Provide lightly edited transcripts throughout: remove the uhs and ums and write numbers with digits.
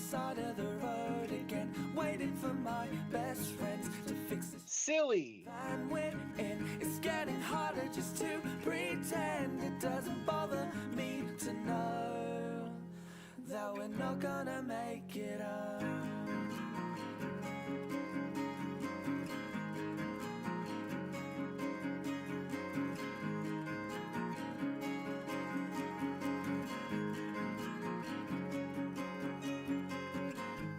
side of the road again, waiting for my best friends to fix this silly van we're in. It's getting harder just to pretend. It doesn't bother me to know that we're not gonna make it up.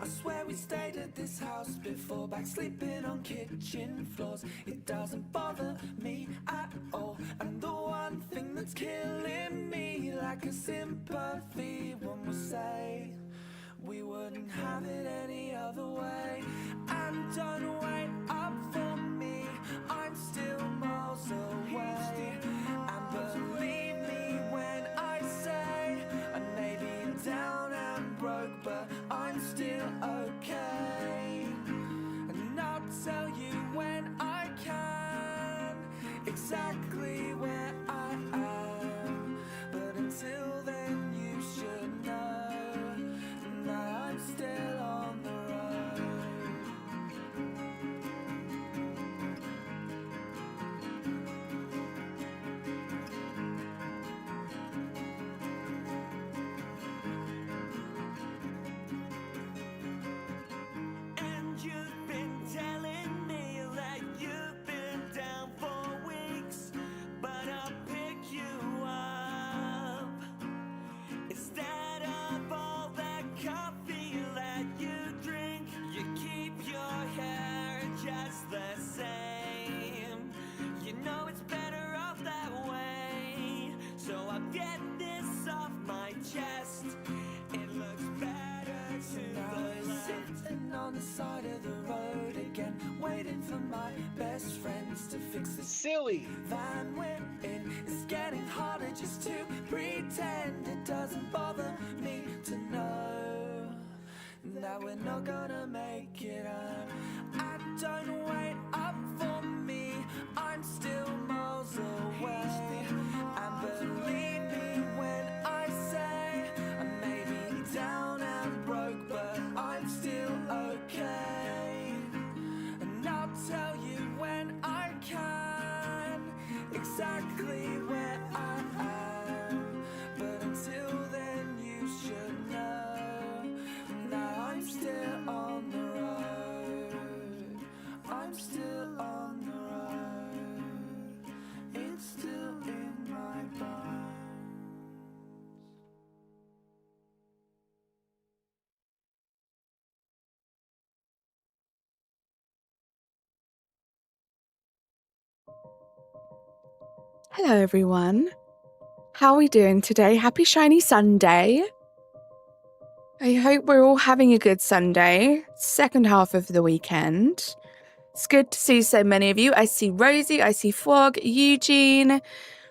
I swear we stayed at this house before, back sleeping on kitchen floors. It doesn't bother me at all, and the one thing that's killing me, like a sympathy, one will say we wouldn't have it any other way. And don't wait up for me, I'm still miles away. And believe me when I say I may be down and broke, but I'm still okay. And I'll tell you when I can exactly where I am. But until then you should know that I'm still on the road. And you've been telling me that you've been down for weeks, but I'll pick you up. Instead of all that coffee that you drink, you keep your hair just the same. You know it's better off that way, so I'll get this off my chest. It looks better to the left. Sitting on the side of the road again, waiting for my best friends to fix this silly van we're in. It's getting harder just to pretend. It doesn't bother me to know that we're not gonna make it up. And don't wait up for me, I'm still miles away. And believe me when I say I may be down and broke, but I'm still okay. And I'll tell you when I can exactly where I am. But until then you should know that I'm still on the road. I'm still on the road. It's still in my bones. Hello everyone. How are we doing today? Happy Shiny Sunday. I hope we're all having a good Sunday. Second half of the weekend. It's good to see so many of you. I see Rosie, I see Frog, Eugene.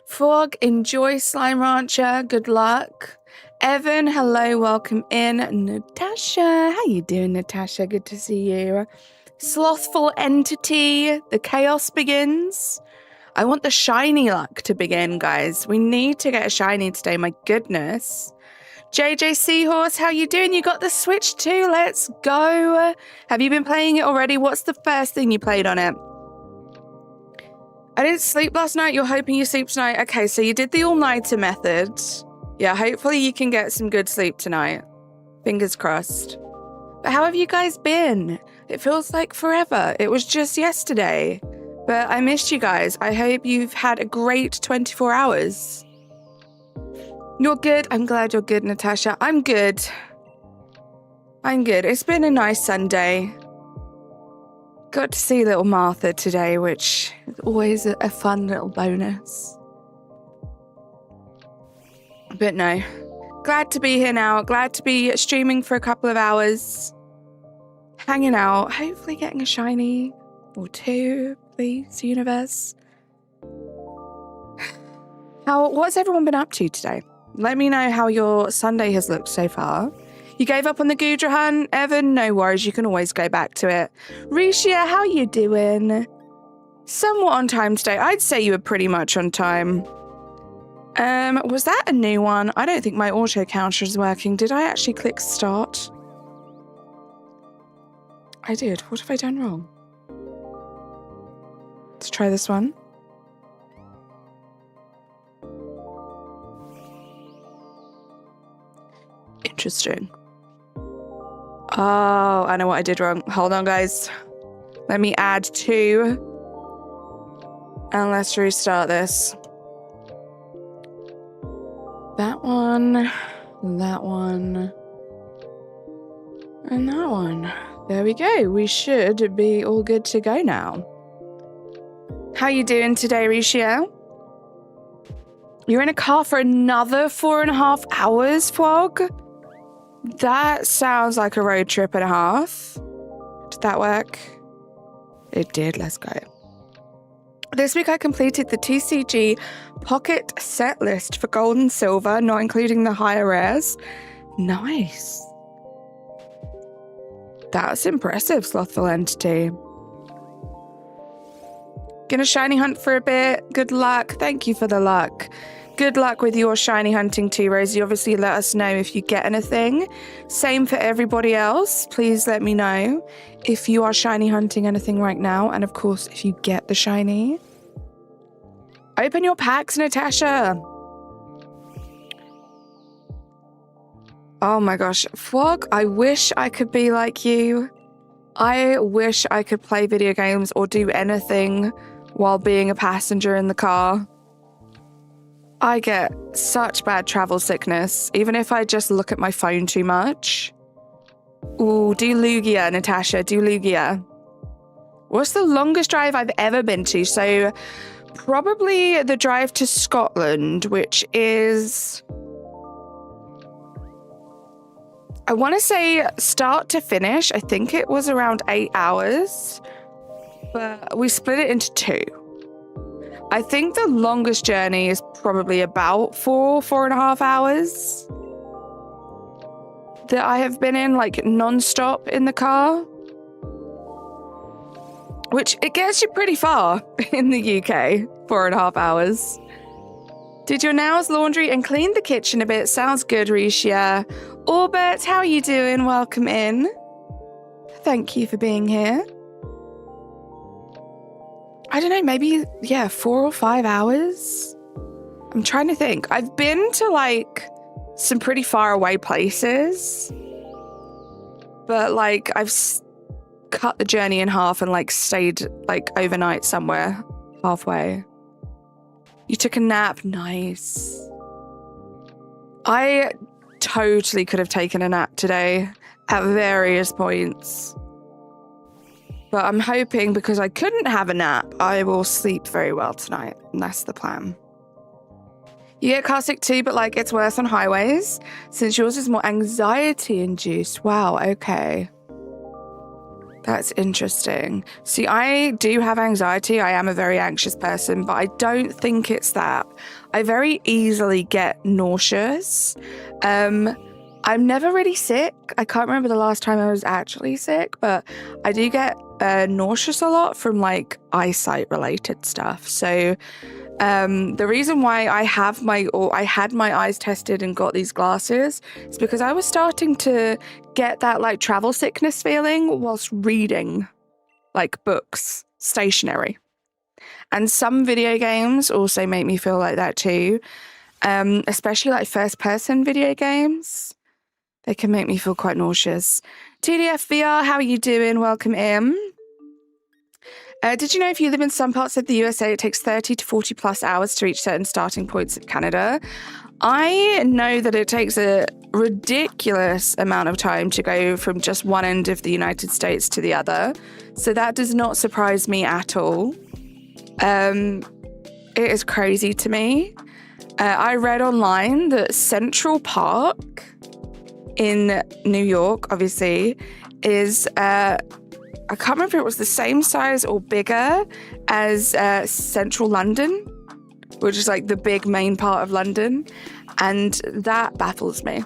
Frog, enjoy Slime Rancher. Good luck. Evan, hello, welcome in. Natasha, how you doing, Natasha? Good to see you. Slothful Entity, the chaos begins. I want the shiny luck to begin, guys. We need to get a shiny today, my goodness. JJ Seahorse, how you doing? You got the Switch too, let's go. Have you been playing it already? What's the first thing you played on it? I didn't sleep last night, you're hoping you sleep tonight. Okay, so you did the all-nighter method. Yeah, hopefully you can get some good sleep tonight. Fingers crossed. But how have you guys been? It feels like forever. It was just yesterday. But I missed you guys. I hope you've had a great 24 hours. You're good. I'm glad you're good, Natasha. I'm good. I'm good. It's been a nice Sunday. Got to see little Martha today, which is always a fun little bonus. But no. Glad to be here now. Glad to be streaming for a couple of hours. Hanging out. Hopefully getting a shiny or two, please, universe. What's everyone been up to today? Let me know how your Sunday has looked so far. You gave up on the Gudra hunt, Evan? No worries, you can always go back to it. Risha, how you doing? Somewhat on time today. I'd say you were pretty much on time. Was that a new one? I don't think my auto counter is working. Did I actually click start? I did. What have I done wrong? Let's try this one. Interesting. Oh, I know what I did wrong. Hold on, guys. Let me add 2. And let's restart this. That one, and that one. There we go. We should be all good to go now. How you doing today, Ricio? You're in a car for another 4.5 hours, Fog? That sounds like a road trip and a half. Did that work? It did. Let's go. This week I completed the TCG Pocket set list for gold and silver, not including the higher rares. Nice. That's impressive, Slothful Entity. Gonna shiny hunt for a bit. Good luck. Thank you for the luck. Good luck with your shiny hunting too, Rosie. Obviously, let us know if you get anything. Same for everybody else. Please let me know if you are shiny hunting anything right now. And of course, if you get the shiny. Open your packs, Natasha. Oh my gosh. Fwog, I wish I could be like you. I wish I could play video games or do anything while being a passenger in the car. I get such bad travel sickness, even if I just look at my phone too much. Ooh, do Lugia, Natasha, do Lugia. What's the longest drive I've ever been to? So probably the drive to Scotland, which is, I want to say start to finish. I think it was around 8 hours, but we split it into 2. I think the longest journey is probably about 4.5 hours that I have been in, like, non-stop in the car. Which, it gets you pretty far in the UK, 4.5 hours. Did your nails, laundry, and clean the kitchen a bit. Sounds good, Risha. Orbit, how are you doing? Welcome in. Thank you for being here. I don't know, maybe, 4 or 5 hours? I'm trying to think. I've been to, like, some pretty far away places. But, like, I've cut the journey in half and, like, stayed, like, overnight somewhere halfway. You took a nap. Nice. I totally could have taken a nap today at various points. But I'm hoping because I couldn't have a nap, I will sleep very well tonight. And that's the plan. You get car sick too, but like it's worse on highways since yours is more anxiety induced. Wow, okay. That's interesting. See, I do have anxiety. I am a very anxious person, but I don't think it's that. I very easily get nauseous. I'm never really sick. I can't remember the last time I was actually sick, but I do get nauseous a lot from like eyesight related stuff. So the reason why I had my eyes tested and got these glasses is because I was starting to get that like travel sickness feeling whilst reading like books, stationery. And some video games also make me feel like that too. Especially like first person video games. They can make me feel quite nauseous. TDF VR, how are you doing? Welcome in. Did you know if you live in some parts of the USA, it takes 30 to 40 plus hours to reach certain starting points in Canada? I know that it takes a ridiculous amount of time to go from just one end of the United States to the other. So that does not surprise me at all. It is crazy to me. I read online that Central Park in New York, obviously, is, I can't remember if it was the same size or bigger as central London, which is like the big main part of London. And that baffles me.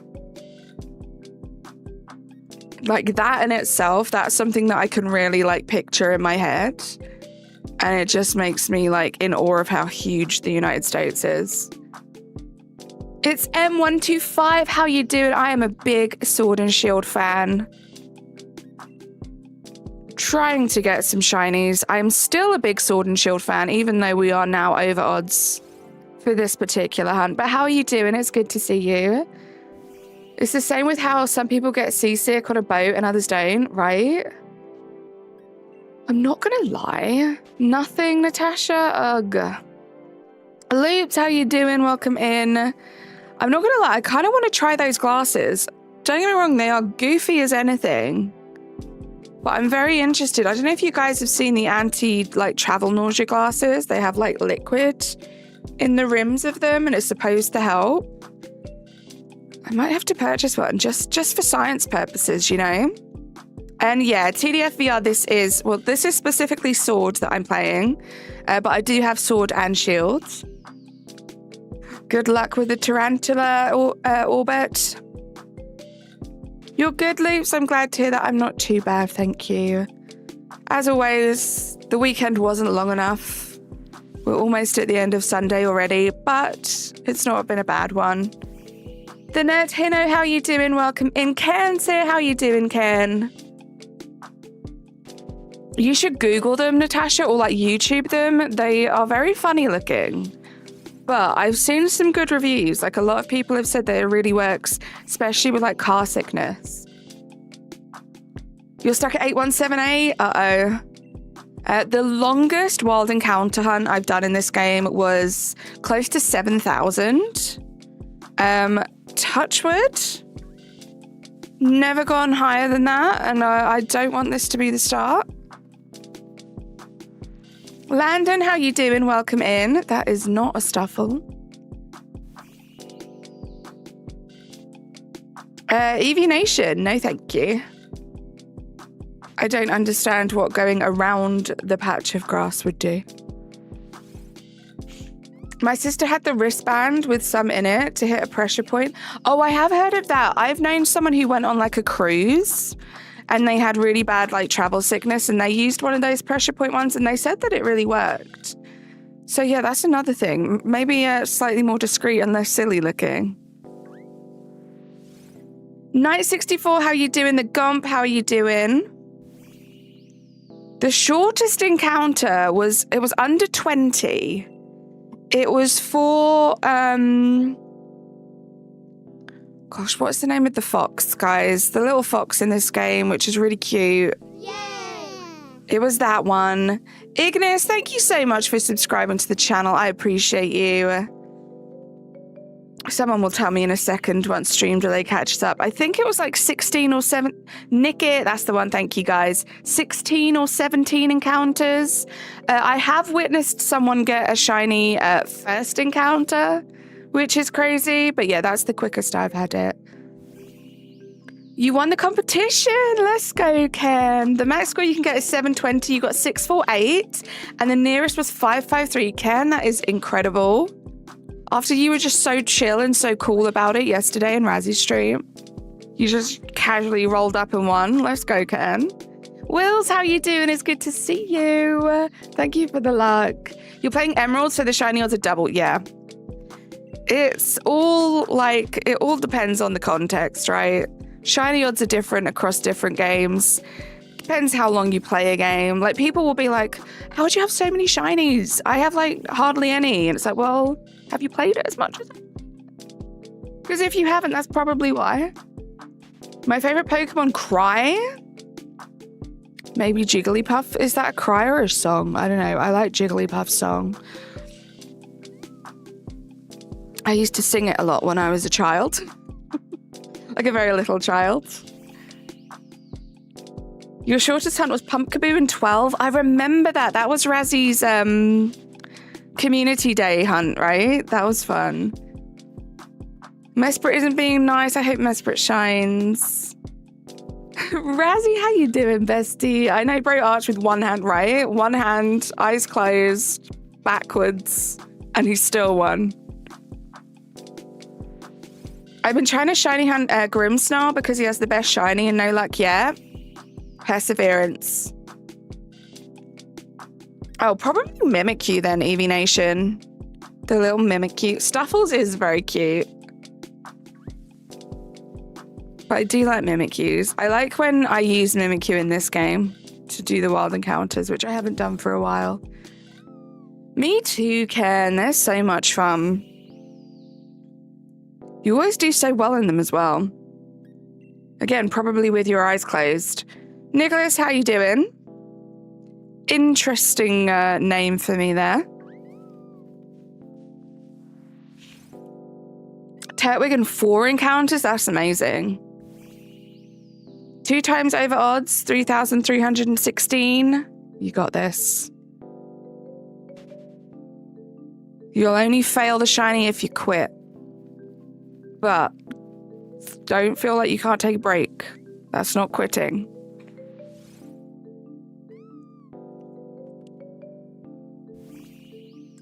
Like that in itself, that's something that I can really like picture in my head. And it just makes me like in awe of how huge the United States is. It's M125. How you doing? I am a big Sword and Shield fan. trying to get some shinies. I'm still a big Sword and Shield fan, even though we are now over odds for this particular hunt. But how are you doing? It's good to see you. It's the same with how some people get seasick on a boat and others don't, right? I'm not gonna lie. Nothing, Natasha. Ugh. Loops, how you doing? Welcome in. I'm not gonna lie, I kind of want to try those glasses. Don't get me wrong, they are goofy as anything. But I'm very interested. I don't know if you guys have seen the travel nausea glasses. They have like liquid in the rims of them and it's supposed to help. I might have to purchase one just for science purposes, you know? And yeah, TDF VR, this is specifically Sword that I'm playing, but I do have Sword and Shield. Good luck with the Tarantula orbit. You're good, Loops. I'm glad to hear that. I'm not too bad, thank you. As always, the weekend wasn't long enough. We're almost at the end of Sunday already, but it's not been a bad one. The Nerd Hino, how you doing? Welcome in. Ken's here. How you doing, Ken? You should Google them, Natasha, or like YouTube them. They are very funny looking. But I've seen some good reviews. Like a lot of people have said that it really works, especially with like car sickness. You're stuck at 8178? Uh-oh. The longest wild encounter hunt I've done in this game was close to 7,000. Touchwood. Never gone higher than that, and I don't want this to be the start. Landon, how you doing? Welcome in. That is not a Stufful. EV Nation, no thank you. I don't understand what going around the patch of grass would do. My sister had the wristband with some in it to hit a pressure point. Oh, I have heard of that. I've known someone who went on like a cruise and they had really bad like travel sickness and they used one of those pressure point ones and they said that it really worked. So yeah, that's another thing. Maybe slightly more discreet and less silly looking. Night 64, how you doing? The Gump, how are you doing? The shortest encounter was under 20. It was for gosh, what's the name of the fox, guys? The little fox in this game, which is really cute. Yay! It was that one. Ignis, thank you so much for subscribing to the channel. I appreciate you. Someone will tell me in a second once stream delay catches up. I think it was like 16 or 7. Nick it, that's the one. Thank you, guys. 16 or 17 encounters. I have witnessed someone get a shiny first encounter, which is crazy. But yeah, that's the quickest I've had it. You won the competition. Let's go, Ken. The max score you can get is 720. You got 648. And the nearest was 553. Ken, that is incredible. After you were just so chill and so cool about it yesterday in Razzy's stream, you just casually rolled up and won. Let's go, Ken. Wills, how you doing? It's good to see you. Thank you for the luck. You're playing Emerald, so the shiny odds are double. Yeah. It's all like, it all depends on the context, right? Shiny odds are different across different games. Depends how long you play a game. Like, people will be like, how would you have so many shinies? I have like hardly any. And it's like, well, have you played it as much as I? Because if you haven't, that's probably why. My favorite Pokemon, Cry? Maybe Jigglypuff. Is that a cry or a song? I don't know. I like Jigglypuff's song. I used to sing it a lot when I was a child. Like a very little child. Your shortest hunt was Pumpkaboo in 12. I remember that. That was Razzy's community day hunt, right? That was fun. Mesprit isn't being nice. I hope Mesprit shines. Razzy, how you doing, bestie? I know bro arch with one hand, right? One hand, eyes closed, backwards, and he still won. I've been trying to shiny hunt Grimmsnarl because he has the best shiny and no luck yet. Perseverance. Oh, probably Mimikyu then, Eevee Nation. The little Mimikyu. Stuffles is very cute. But I do like Mimikyus. I like when I use Mimikyu in this game. to do the wild encounters, which I haven't done for a while. Me too, Ken. They're so much fun. You always do so well in them as well. Again, probably with your eyes closed. Nicholas, how you doing? Interesting name for me there. Turtwig 4 encounters? That's amazing. 2 times over odds, 3,316. You got this. You'll only fail the shiny if you quit. But don't feel like you can't take a break. That's not quitting.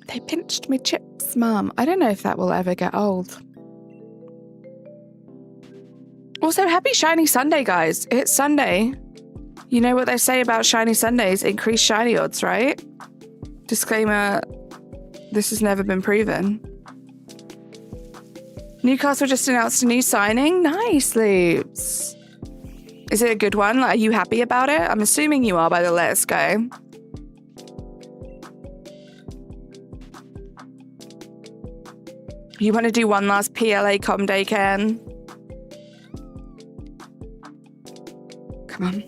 They pinched me chips, Mum. I don't know if that will ever get old. Also, happy Shiny Sunday, guys. It's Sunday. You know what they say about Shiny Sundays? Increased shiny odds, right? Disclaimer, this has never been proven. Newcastle just announced a new signing. Nice, Loops. Is it a good one? Like, are you happy about it? I'm assuming you are by the Let's Go. You want to do one last PLA com day, Ken? Come on.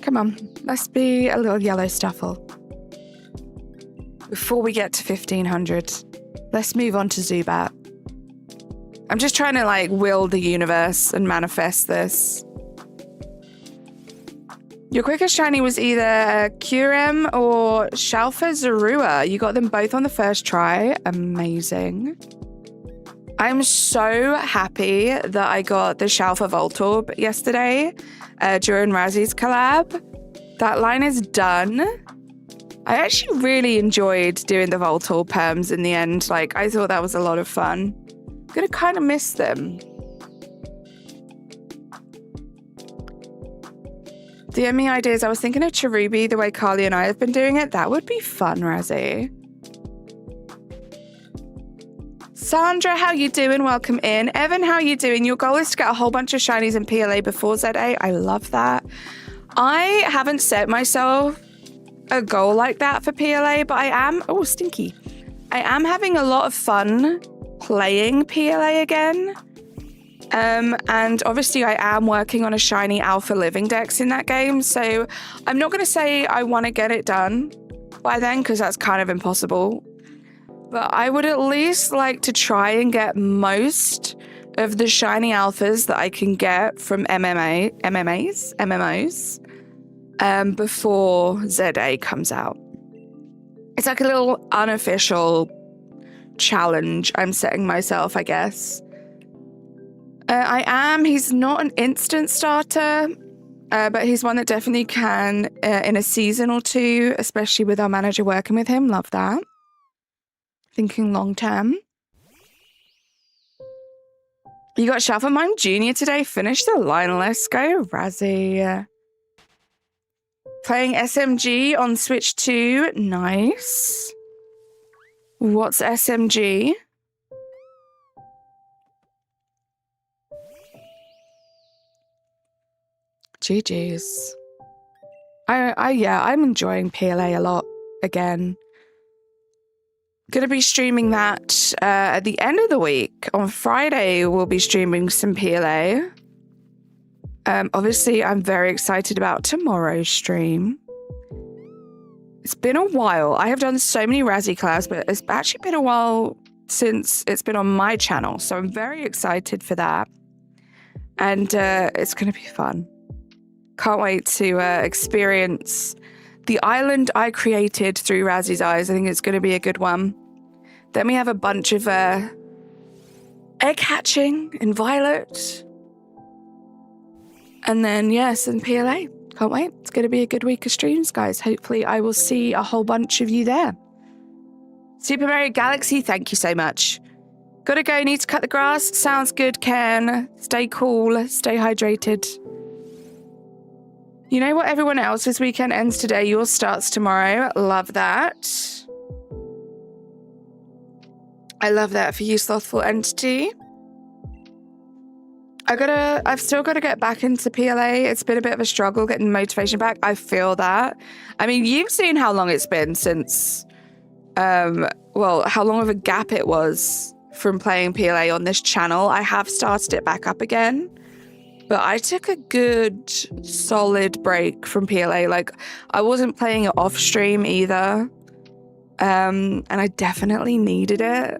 Come on. Let's be a little yellow Stufful. Before we get to 1500, let's move on to Zubat. I'm just trying to, like, will the universe and manifest this. Your quickest shiny was either Curem or Shalfa Zorua. You got them both on the first try. Amazing. I'm so happy that I got the Shalfa Voltorb yesterday during Razzy's collab. That line is done. I actually really enjoyed doing the Voltorb perms in the end. Like, I thought that was a lot of fun. I'm gonna kind of miss them. The only idea is I was thinking of Cherubi the way Carly and I have been doing it. That would be fun, Razzie. Sandra, how you doing? Welcome in. Evan, how you doing? Your goal is to get a whole bunch of shinies in PLA before Z-A. I love that. I haven't set myself a goal like that for PLA, but I am... Oh, stinky. I am having a lot of fun playing PLA again. And obviously I am working on a shiny alpha living dex in that game, so I'm not going to say I want to get it done by then, because that's kind of impossible. But I would at least like to try and get most of the shiny alphas that I can get from MMOs, before Z-A comes out. It's like a little unofficial challenge I'm setting myself, I guess. He's not an instant starter, but he's one that definitely can in a season or two, especially with our manager working with him. Love that. Thinking long term. You got Shuffle Mime Jr. today. Finish the line. Let's go, Razzie. Playing SMG on Switch 2. Nice. What's SMG? GG's. I'm enjoying PLA a lot again. Gonna be streaming that at the end of the week. On Friday, we'll be streaming some PLA. Obviously, I'm very excited about tomorrow's stream. It's been a while. I have done so many Razzie collabs, but it's actually been a while since it's been on my channel. So I'm very excited for that. And it's gonna be fun. Can't wait to experience the island I created through Razzie's eyes. I think it's going to be a good one. Then we have a bunch of egg hatching in Violet. And then, yes, in PLA. Can't wait. It's going to be a good week of streams, guys. Hopefully I will see a whole bunch of you there. Super Mario Galaxy, thank you so much. Gotta go, need to cut the grass. Sounds good, Ken. Stay cool, stay hydrated. You know what? Everyone else's weekend ends today. Yours starts tomorrow. Love that. I love that for you, Slothful Entity. I've still got to get back into PLA. It's been a bit of a struggle getting motivation back. I feel that. I mean, you've seen how long it's been since, well, how long of a gap it was from playing PLA on this channel. I have started it back up again, but I took a good solid break from PLA. Like, I wasn't playing it off stream either. And I definitely needed it.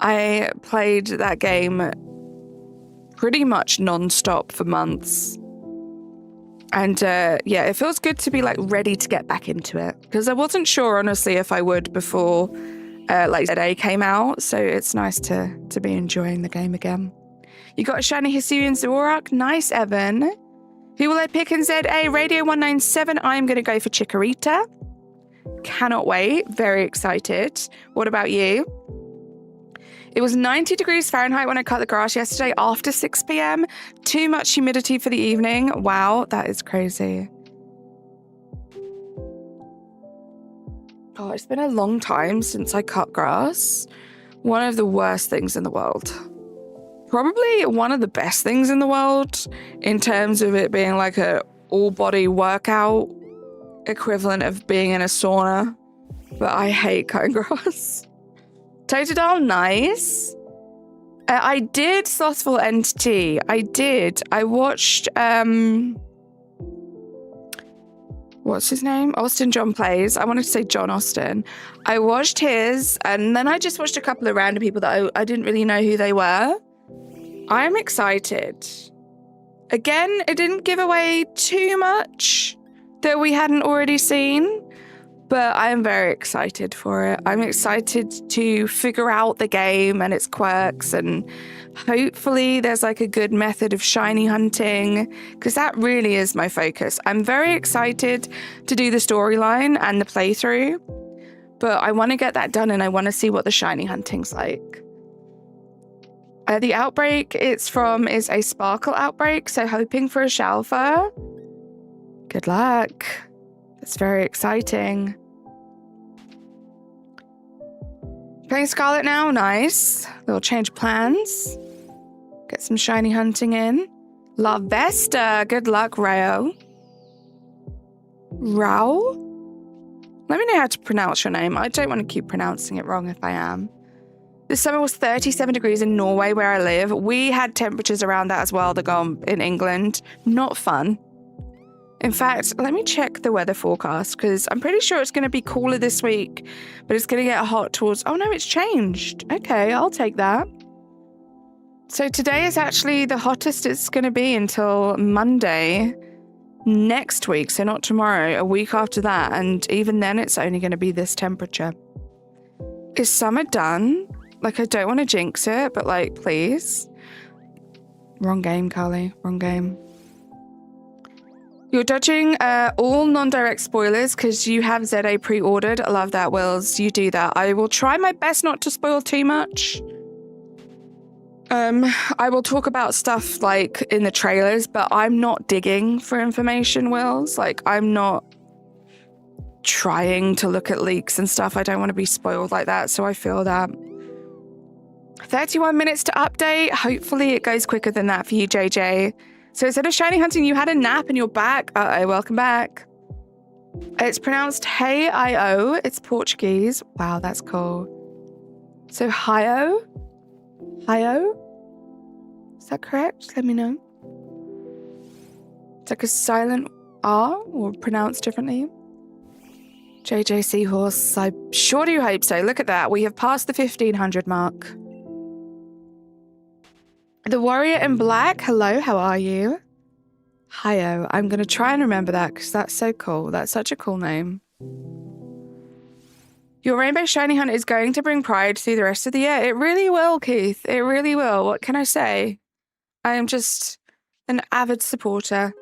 I played that game pretty much non-stop for months. And yeah, it feels good to be like ready to get back into it, because I wasn't sure honestly if I would before like Z-A came out. So it's nice to be enjoying the game again. You got a shiny Hisuian Zoroark. Nice, Evan. Who will I pick in Z-A? Radio 197. I'm going to go for Chikorita. Cannot wait. Very excited. What about you? It was 90 degrees Fahrenheit when I cut the grass yesterday after 6 p.m. Too much humidity for the evening. Wow, that is crazy. Oh, it's been a long time since I cut grass. One of the worst things in the world. Probably one of the best things in the world in terms of it being like a all-body workout equivalent of being in a sauna. But I hate cutting grass. Totodile, nice. I did Stufful Entity. I did. I watched, what's his name? Austin John Plays. I wanted to say John Austin. I watched his, and then I just watched a couple of random people that I didn't really know who they were. I'm excited. Again, it didn't give away too much that we hadn't already seen. But I am very excited for it. I'm excited to figure out the game and its quirks, and hopefully there's like a good method of shiny hunting, because that really is my focus. I'm very excited to do the storyline and the playthrough, but I want to get that done and I want to see what the shiny hunting's like. The outbreak it's from is a Sparkle outbreak, so hoping for a Shalfa. Good luck. That's very exciting. Playing Scarlet now, nice. Little change of plans. Get some shiny hunting in. La Vesta, good luck, Rayo. Rao? Let me know how to pronounce your name. I don't want to keep pronouncing it wrong if I am. This summer was 37 degrees in Norway, where I live. We had temperatures around that as well that go on in England. Not fun. In fact, let me check the weather forecast, because I'm pretty sure it's going to be cooler this week, but it's going to get hot towards... Oh no, it's changed. Okay, I'll take that. So today is actually the hottest it's going to be until Monday next week. So not tomorrow, a week after that. And even then, it's only going to be this temperature. Is summer done? Like, I don't want to jinx it, but like, please. Wrong game, Carly. Wrong game. You're dodging all non-direct spoilers because you have Z-A pre-ordered. I love that, Wills. You do that. I will try my best not to spoil too much. I will talk about stuff like in the trailers, but I'm not digging for information, Wills. Like, I'm not trying to look at leaks and stuff. I don't want to be spoiled like that, so I feel that. 31 minutes to update. Hopefully it goes quicker than that for you, JJ. So instead of shiny hunting, you had a nap and you're back. Uh-oh, welcome back. It's pronounced Hey-I-O. It's Portuguese. Wow, that's cool. So Hi-O? Hi-O? Is that correct? Let me know. It's like a silent R, or pronounced differently. JJ Seahorse, I sure do hope so. Look at that. We have passed the 1500 mark. The Warrior in Black. Hello, how are you? Hi-O. I'm going to try and remember that because that's so cool. That's such a cool name. Your Rainbow Shiny Hunt is going to bring pride through the rest of the year. It really will, Keith. It really will. What can I say? I am just an avid supporter.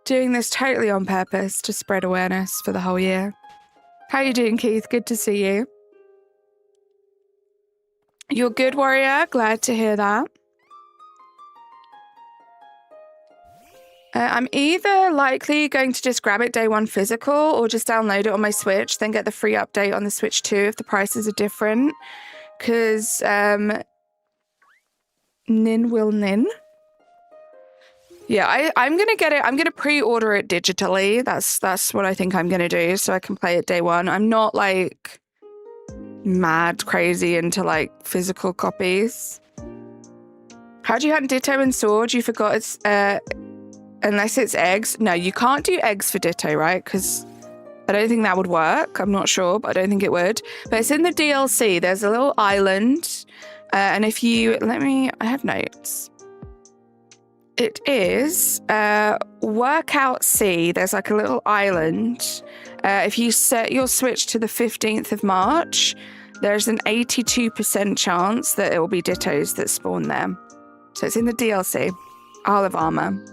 Doing this totally on purpose to spread awareness for the whole year. How are you doing, Keith? Good to see you. You're good, Warrior. Glad to hear that. I'm either likely going to just grab it day one physical or just download it on my Switch, then get the free update on the Switch too if the prices are different. Because nin will nin. Yeah, I'm gonna get it. I'm gonna pre-order it digitally. That's what I think I'm gonna do, so I can play it day one. I'm not like mad crazy into like physical copies. How do you hunt Ditto and Sword? You forgot it's unless it's eggs. No, you can't do eggs for Ditto, right? Because I don't think that would work. I'm not sure, but I don't think it would. But it's in the DLC. There's a little island, and if you I have notes. It is Workout C. There's like a little island. If you set your Switch to the 15th of March, there's an 82% chance that it will be Dittos that spawn there. So it's in the DLC. Isle of Armor.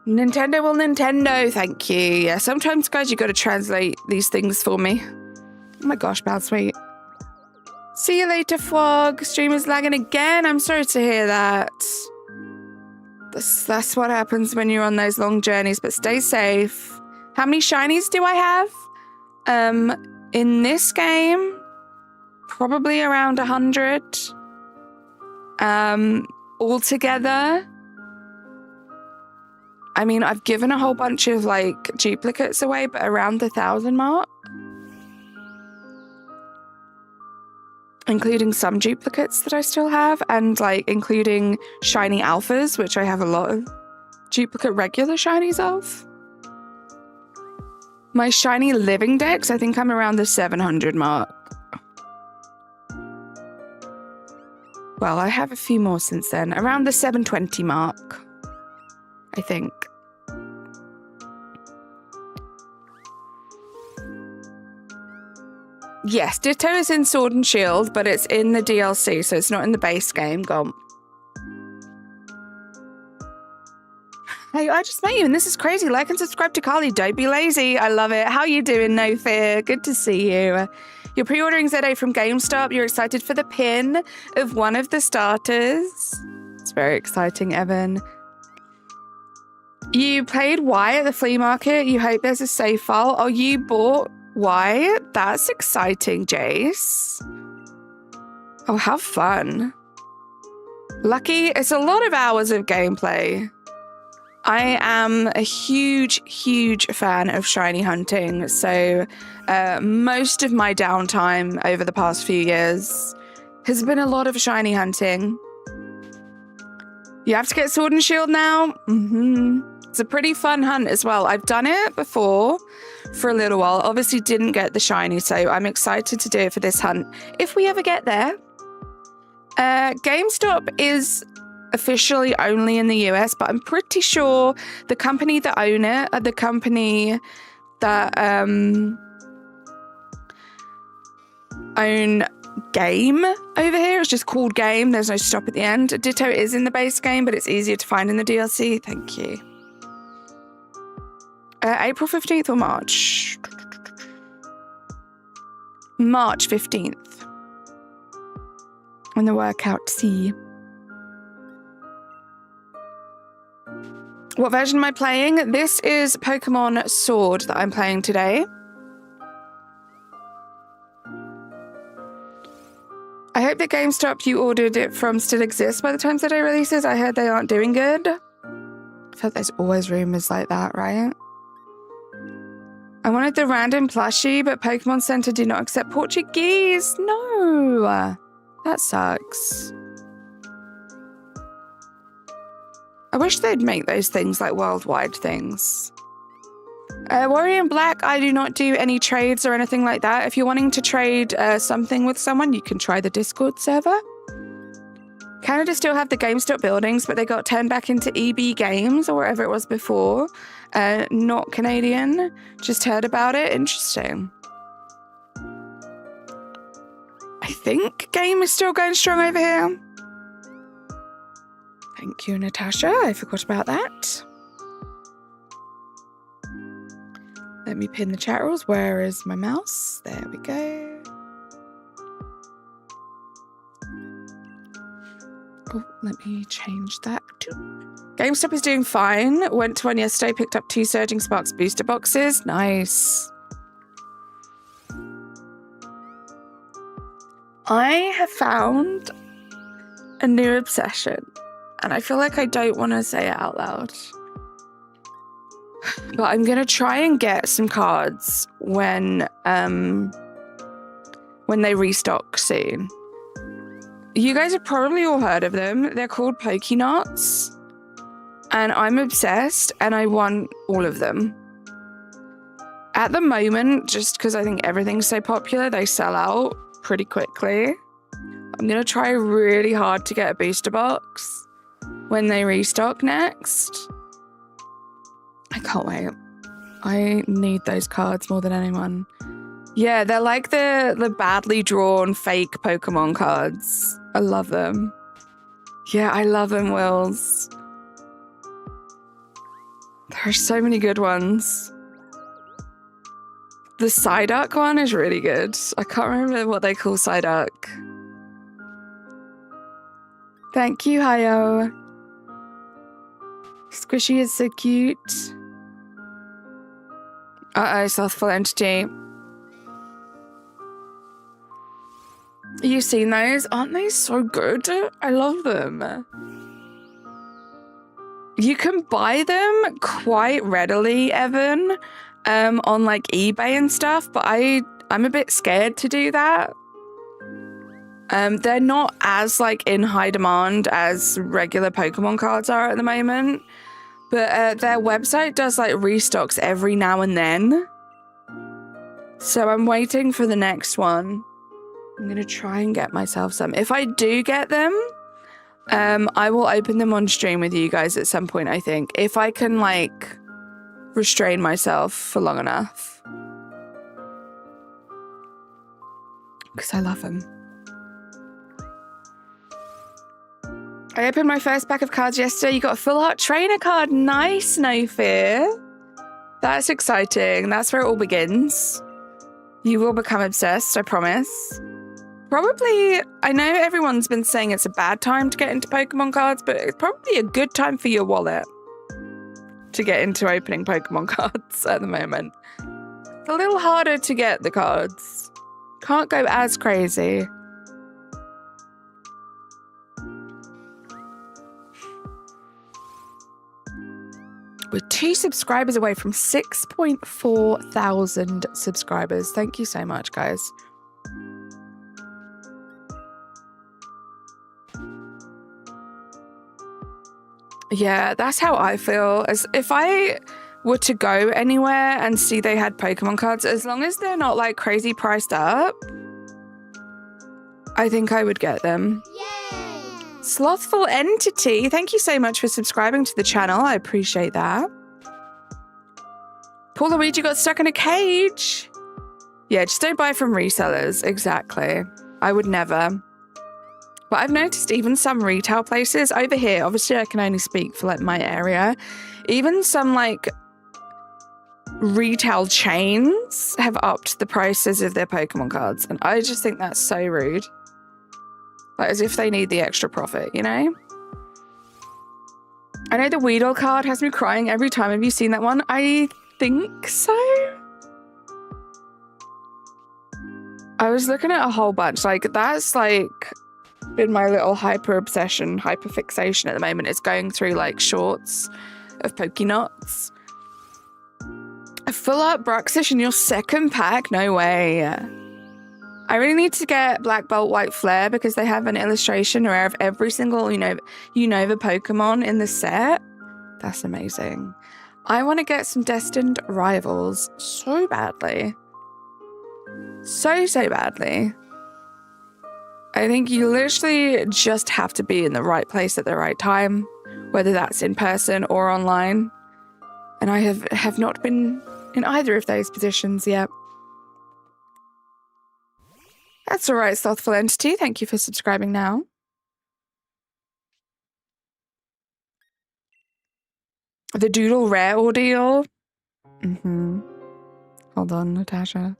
Nintendo will Nintendo, thank you. Yeah, sometimes, guys, you got to translate these things for me. Oh my gosh, bad sweet. See you later, Fwog. Stream is lagging again. I'm sorry to hear that. That's what happens when you're on those long journeys, but stay safe. How many shinies do I have? In this game, probably around 100. Altogether, I mean, I've given a whole bunch of like duplicates away, but around the 1,000 mark. Including some duplicates that I still have, and like including shiny alphas, which I have a lot of duplicate regular shinies of. My shiny living dex, I think I'm around the 700 mark. Well, I have a few more since then, around the 720 mark. I think. Yes, Ditto is in Sword and Shield, but it's in the DLC, so it's not in the base game. Gomp. Hey, I just met you, and this is crazy. Like and subscribe to Carly. Don't be lazy. I love it. How you doing, No Fear? Good to see you. You're pre-ordering Z-A from GameStop. You're excited for the pin of one of the starters. It's very exciting, Evan. You played Y at the flea market. You hope there's a save file. Oh, you bought Y? That's exciting, Jace. Oh, how fun. Lucky. It's a lot of hours of gameplay. I am a huge, huge fan of shiny hunting. So most of my downtime over the past few years has been a lot of shiny hunting. You have to get Sword and Shield now? It's a pretty fun hunt as well. I've done it before for a little while. Obviously didn't get the shiny, so I'm excited to do it for this hunt. If we ever get there. GameStop is officially only in the US, but I'm pretty sure the company that own it are the company that own Game over here. It's just called Game. There's no stop at the end. Ditto is in the base game, but it's easier to find in the DLC. Thank you. April 15th or March? March 15th. On the Workout C. What version am I playing? This is Pokemon Sword that I'm playing today. I hope that GameStop you ordered it from still exists by the time Z-A releases. I heard they aren't doing good. I feel like there's always rumors like that, right? I wanted the random plushie, but Pokemon Center did not accept Portuguese. No, that sucks. I wish they'd make those things like worldwide things. Warrior in Black, I do not do any trades or anything like that. If you're wanting to trade something with someone, you can try the Discord server. Canada still have the GameStop buildings, but they got turned back into EB Games or whatever it was before. Not Canadian. Just heard about it. Interesting. I think Game is still going strong over here. Thank you, Natasha. I forgot about that. Let me pin the chat rules. Where is my mouse? There we go. Oh, let me change that too. GameStop is doing fine. Went to one yesterday, picked up 2 Surging Sparks booster boxes. Nice. I have found a new obsession, and I feel like I don't want to say it out loud. But I'm going to try and get some cards when they restock soon. You guys have probably all heard of them. They're called Pokénots. And I'm obsessed, and I want all of them. At the moment, just because I think everything's so popular, they sell out pretty quickly. I'm going to try really hard to get a booster box when they restock next. I can't wait. I need those cards more than anyone. Yeah, they're like the badly drawn fake Pokemon cards. I love them. Yeah, I love them, Wills. There are so many good ones. The Psyduck one is really good. I can't remember what they call Psyduck. Thank you, Hayo. Squishy is so cute. Uh-oh, Stufful entity. You've seen those? Aren't they so good? I love them. You can buy them quite readily, Evan, on like eBay and stuff, but I'm a bit scared to do that. They're not as like in high demand as regular Pokemon cards are at the moment, but their website does like restocks every now and then. So I'm waiting for the next one. I'm going to try and get myself some. If I do get them, I will open them on stream with you guys at some point, I think. If I can, like, restrain myself for long enough. Because I love them. I opened my first pack of cards yesterday. You got a full art trainer card. Nice, No Fear. That's exciting. That's where it all begins. You will become obsessed, I promise. Probably, I know everyone's been saying it's a bad time to get into Pokemon cards, but it's probably a good time for your wallet to get into opening Pokemon cards at the moment. It's a little harder to get the cards. Can't go as crazy. We're 2 subscribers away from 6.4 thousand subscribers. Thank you so much, guys. Yeah, that's how I feel. As if I were to go anywhere and see they had Pokemon cards, as long as they're not like crazy priced up, I think I would get them. Yay! Slothful Entity, thank you so much for subscribing to the channel. I appreciate that. Poor Luigi got stuck in a cage. Yeah, just don't buy from resellers. Exactly. I would never. But I've noticed even some retail places over here, obviously I can only speak for like my area, even some like retail chains have upped the prices of their Pokemon cards. And I just think that's so rude. Like as if they need the extra profit, you know? I know the Weedle card has me crying every time. Have you seen that one? I think so. I was looking at a whole bunch. Like that's like been my little hyper obsession, hyper fixation at the moment. Is going through like shorts of Pokénots. A full art Bruxish in your second pack? No way. I really need to get Black Bolt White Flare because they have an illustration rare of every single Unova Pokemon in the set. That's amazing. I want to get some Destined Rivals so badly. So badly. I think you literally just have to be in the right place at the right time, whether that's in person or online. And I have not been in either of those positions yet. That's all right, Slothful Entity. Thank you for subscribing now. The Doodle Rare ordeal. Hold on, Natasha.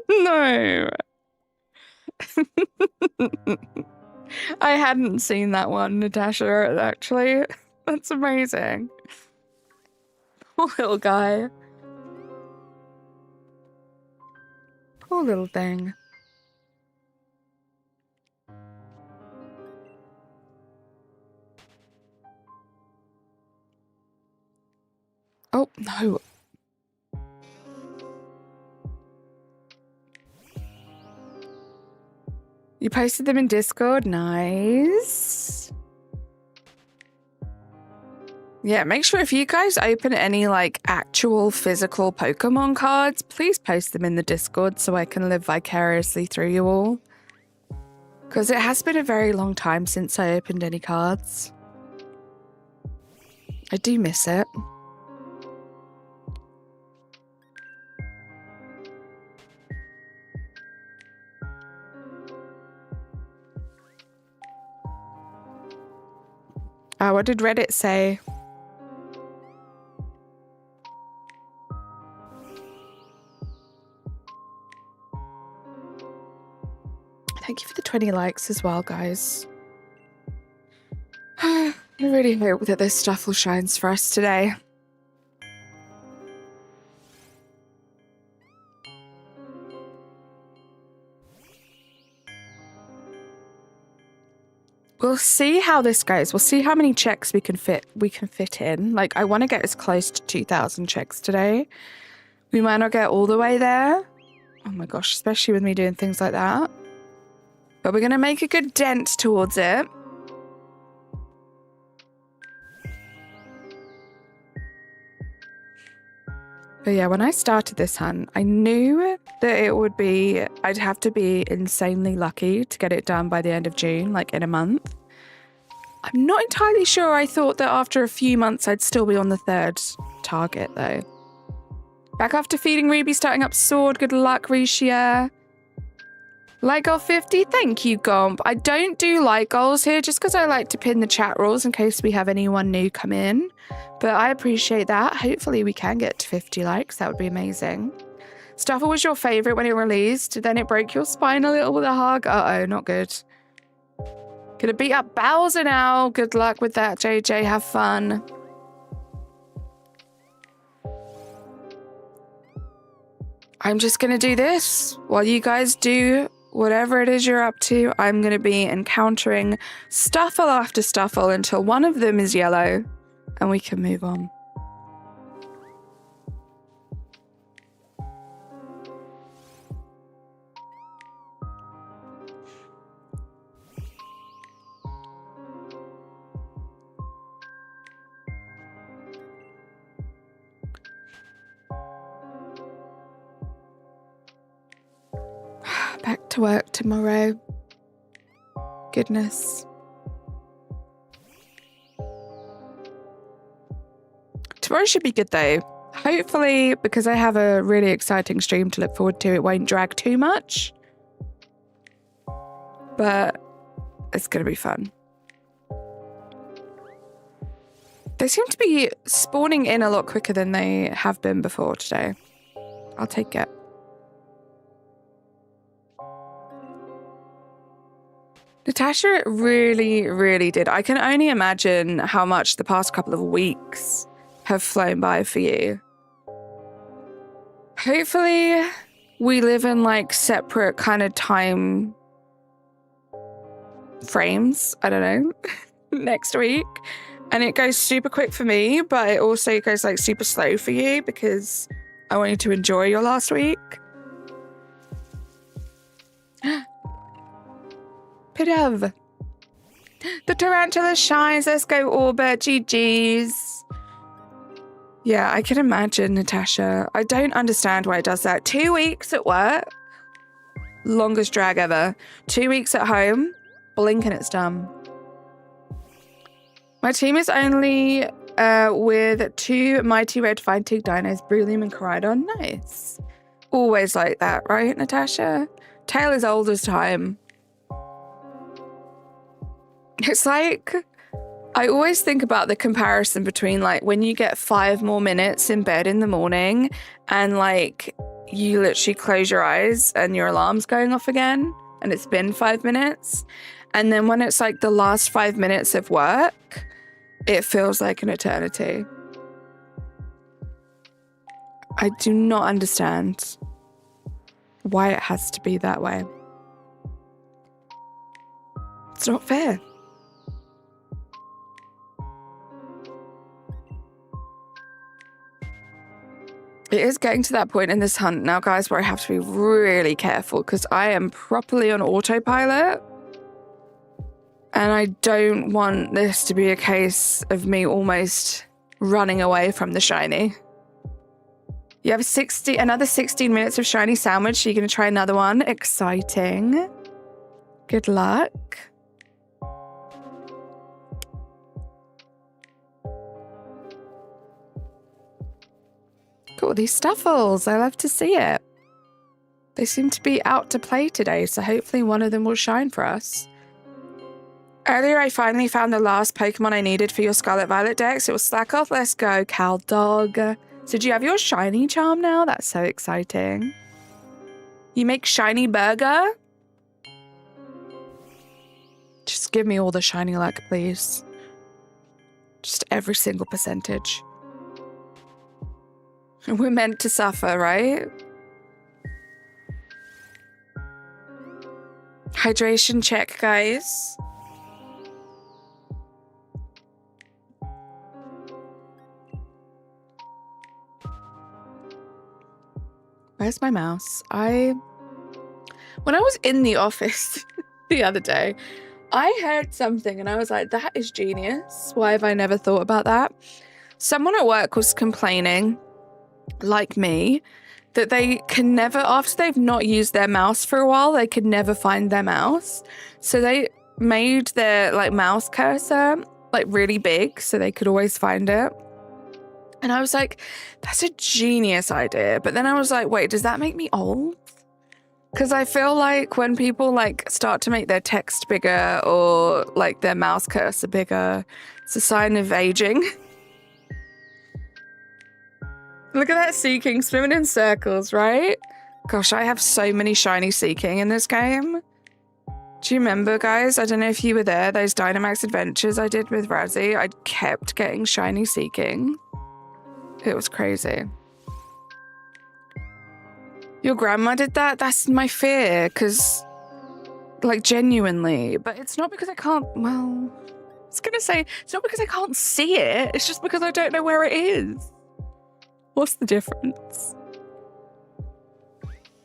No. I hadn't seen that one, Natasha, actually. That's amazing. Poor little guy. Poor little thing. Oh, no. You posted them in Discord? Nice. Yeah, make sure if you guys open any like actual physical Pokemon cards, please post them in the Discord so I can live vicariously through you all. Because it has been a very long time since I opened any cards. I do miss it. What did Reddit say? Thank you for the 20 likes as well, guys. I really hope that this Stufful shines for us today. We'll see how this goes. We'll see how many checks we can fit in. Like, I want to get as close to 2,000 checks today. We might not get all the way there. Oh my gosh, especially with me doing things like that. But we're going to make a good dent towards it. But yeah, when I started this hunt, I knew that I'd have to be insanely lucky to get it done by the end of June, like in a month. I'm not entirely sure. I thought that after a few months, I'd still be on the 3rd target though. Back after feeding Ruby, starting up Sword. Good luck, Risha. Light goal 50, thank you, Gomp. I don't do light goals here just because I like to pin the chat rules in case we have anyone new come in. But I appreciate that. Hopefully we can get to 50 likes. That would be amazing. Stufful was your favorite when it released. Then it broke your spine a little with a hug. Uh-oh, not good. Gonna beat up Bowser now. Good luck with that, JJ. Have fun. I'm just gonna do this while you guys do whatever it is you're up to. I'm gonna be encountering Stufful after Stufful until one of them is yellow and we can move on. Back to work tomorrow. Goodness. Tomorrow should be good though. Hopefully, because I have a really exciting stream to look forward to, it won't drag too much. But it's going to be fun. They seem to be spawning in a lot quicker than they have been before today. I'll take it. Natasha really, really did. I can only imagine how much the past couple of weeks have flown by for you. Hopefully, we live in like separate kind of time frames. I don't know. Next week. And it goes super quick for me, but it also goes like super slow for you because I want you to enjoy your last week. Pidav. The tarantula shines. Let's go, Orbit. GG's. Yeah, I can imagine, Natasha. I don't understand why it does that. 2 weeks at work. Longest drag ever. 2 weeks at home. Blink and it's done. My team is only with 2 mighty red fighting dinos, Breloom and Coridon. Nice. Always like that, right, Natasha? Tail is old as time. It's like, I always think about the comparison between like when you get 5 more minutes in bed in the morning and like you literally close your eyes and your alarm's going off again and it's been 5 minutes. And then when it's like the last 5 minutes of work, it feels like an eternity. I do not understand. why it has to be that way. It's not fair. It is getting to that point in this hunt now, guys, where I have to be really careful because I am properly on autopilot. And I don't want this to be a case of me almost running away from the shiny. You have another 16 minutes of shiny sandwich, so you're going to try another one. Exciting. Good luck. Cool, these Stuffuls. I love to see it. They seem to be out to play today, so hopefully one of them will shine for us. Earlier, I finally found the last Pokemon I needed for your Scarlet Violet decks. It was Slackoth. Let's go, Cal Dog. So do you have your shiny charm now? That's so exciting. You make shiny burger? Just give me all the shiny luck, please. Just every single percentage. We're meant to suffer, right? Hydration check, guys. Where's my mouse? When I was in the office the other day, I heard something and I was like, that is genius. Why have I never thought about that? Someone at work was complaining, like me, that they can never, after they've not used their mouse for a while, they could never find their mouse. So they made their mouse cursor really big so they could always find it. And I was like, that's a genius idea. But then I was like, wait, does that make me old? Because I feel like when people start to make their text bigger or their mouse cursor bigger, it's a sign of aging. Look at that Seeking swimming in circles, right? Gosh, I have so many shiny Seeking in this game. Do you remember, guys? I don't know if you were there, those Dynamax adventures I did with Razzie. I kept getting shiny Seeking. It was crazy. Your grandma did that? That's my fear, because, genuinely. But it's not because I can't, well, I was going to say, it's not because I can't see it. It's just because I don't know where it is. What's the difference?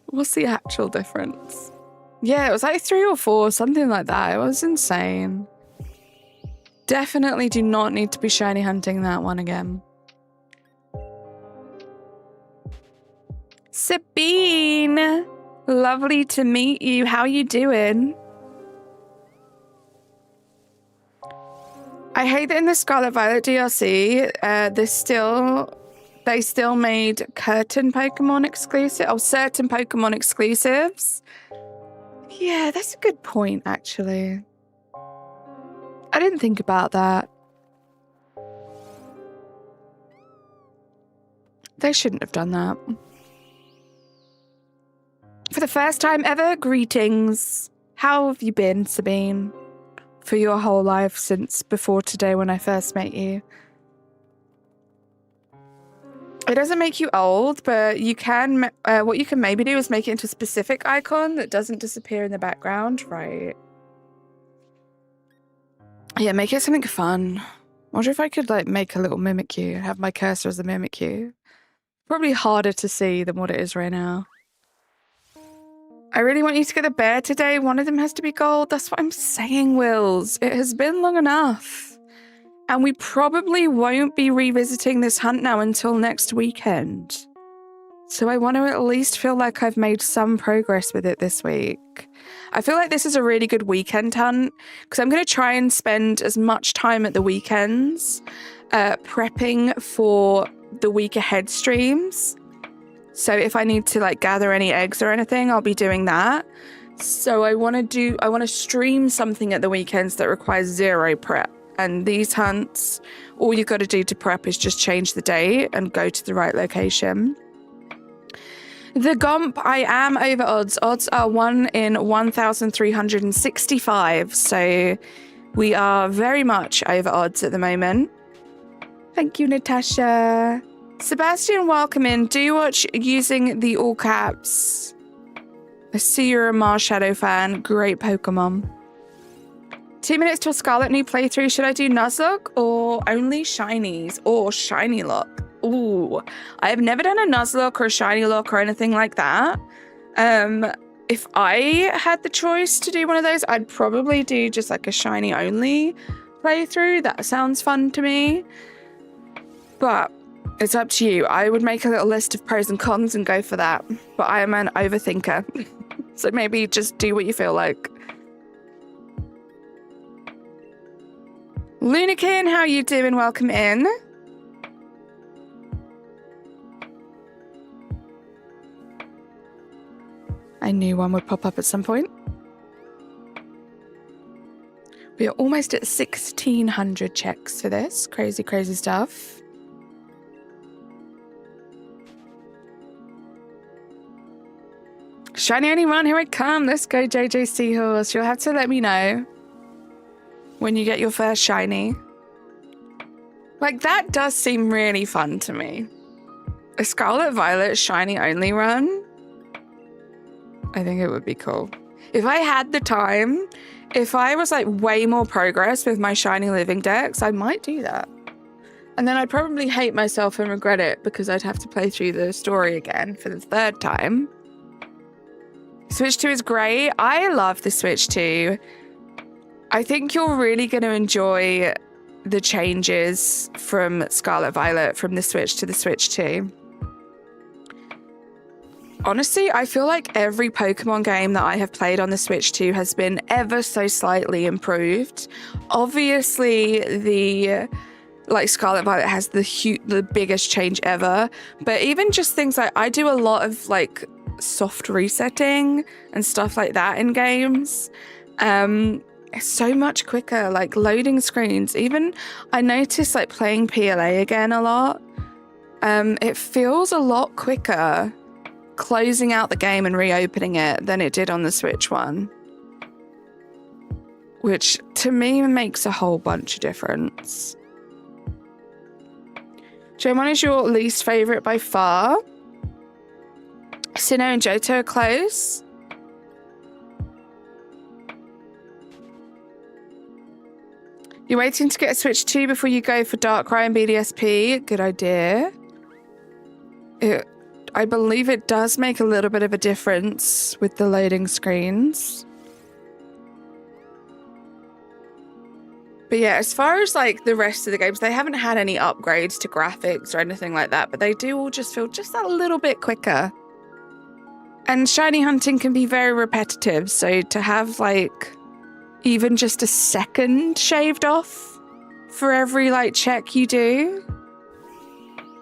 What's the actual difference? Yeah, it was 3 or 4, something like that. It was insane. Definitely do not need to be shiny hunting that one again. Sabine, lovely to meet you. How you doing? I hate that in the Scarlet Violet DLC, they still made certain Pokemon exclusives. Yeah, that's a good point, actually. I didn't think about that. They shouldn't have done that. For the first time ever, greetings. How have you been, Sabine? For your whole life since before today when I first met you. It doesn't make you old, but you can. What you can maybe do is make it into a specific icon that doesn't disappear in the background, right? Yeah, make it something fun. I wonder if I could make a little Mimikyu, have my cursor as a Mimikyu. Probably harder to see than what it is right now. I really want you to get a bear today. One of them has to be gold. That's what I'm saying, Wills. It has been long enough. And we probably won't be revisiting this hunt now until next weekend. So I want to at least feel like I've made some progress with it this week. I feel like this is a really good weekend hunt because I'm going to try and spend as much time at the weekends prepping for the week ahead streams. So if I need to gather any eggs or anything, I'll be doing that. So I want to stream something at the weekends that requires 0 prep. And these hunts, all you've got to do to prep is just change the date and go to the right location. The Gomp, I am over odds. Odds are 1 in 1,365. So we are very much over odds at the moment. Thank you, Natasha. Sebastian, welcome in. Do you watch using the all caps I see you're a Marshadow fan. Great Pokemon. 2 minutes till Scarlet new playthrough. Should I do Nuzlocke or only Shinies or Shiny Lock? Ooh, I have never done a Nuzlocke or a Shiny Lock or anything like that. If I had the choice to do one of those, I'd probably do just like a Shiny only playthrough. That sounds fun to me. But it's up to you. I would make a little list of pros and cons and go for that. But I am an overthinker. So maybe just do what you feel like. Lunakin, how you doing? Welcome in. I knew one would pop up at some point. We are almost at 1,600 checks for this. Crazy, crazy stuff. Shiny only one, here I come. Let's go, JJ Seahorse. You'll have to let me know when you get your first shiny. Like, that does seem really fun to me. A Scarlet Violet shiny only run? I think it would be cool. If I had the time, if I was like way more progress with my shiny living decks, I might do that. And then I'd probably hate myself and regret it because I'd have to play through the story again for the third time. Switch 2 is great. I love the Switch 2. I think you're really going to enjoy the changes from Scarlet Violet from the Switch to the Switch 2. Honestly, I feel like every Pokemon game that I have played on the Switch 2 has been ever so slightly improved. Obviously, the Scarlet Violet has the biggest change ever, but even just things like I do a lot of like soft resetting and stuff like that in games. It's so much quicker, like loading screens. Even I noticed like playing PLA again a lot. It feels a lot quicker closing out the game and reopening it than it did on the Switch one, which to me makes a whole bunch of difference. Gen 1 is your least favorite by far. Sinnoh and Johto are close. You're waiting to get a Switch 2 before you go for Darkrai and BDSP. Good idea. I believe it does make a little bit of a difference with the loading screens. But yeah, as far as like the rest of the games, they haven't had any upgrades to graphics or anything like that, but they do all just feel just a little bit quicker. And shiny hunting can be very repetitive, so to have like even just a second shaved off for every like check you do,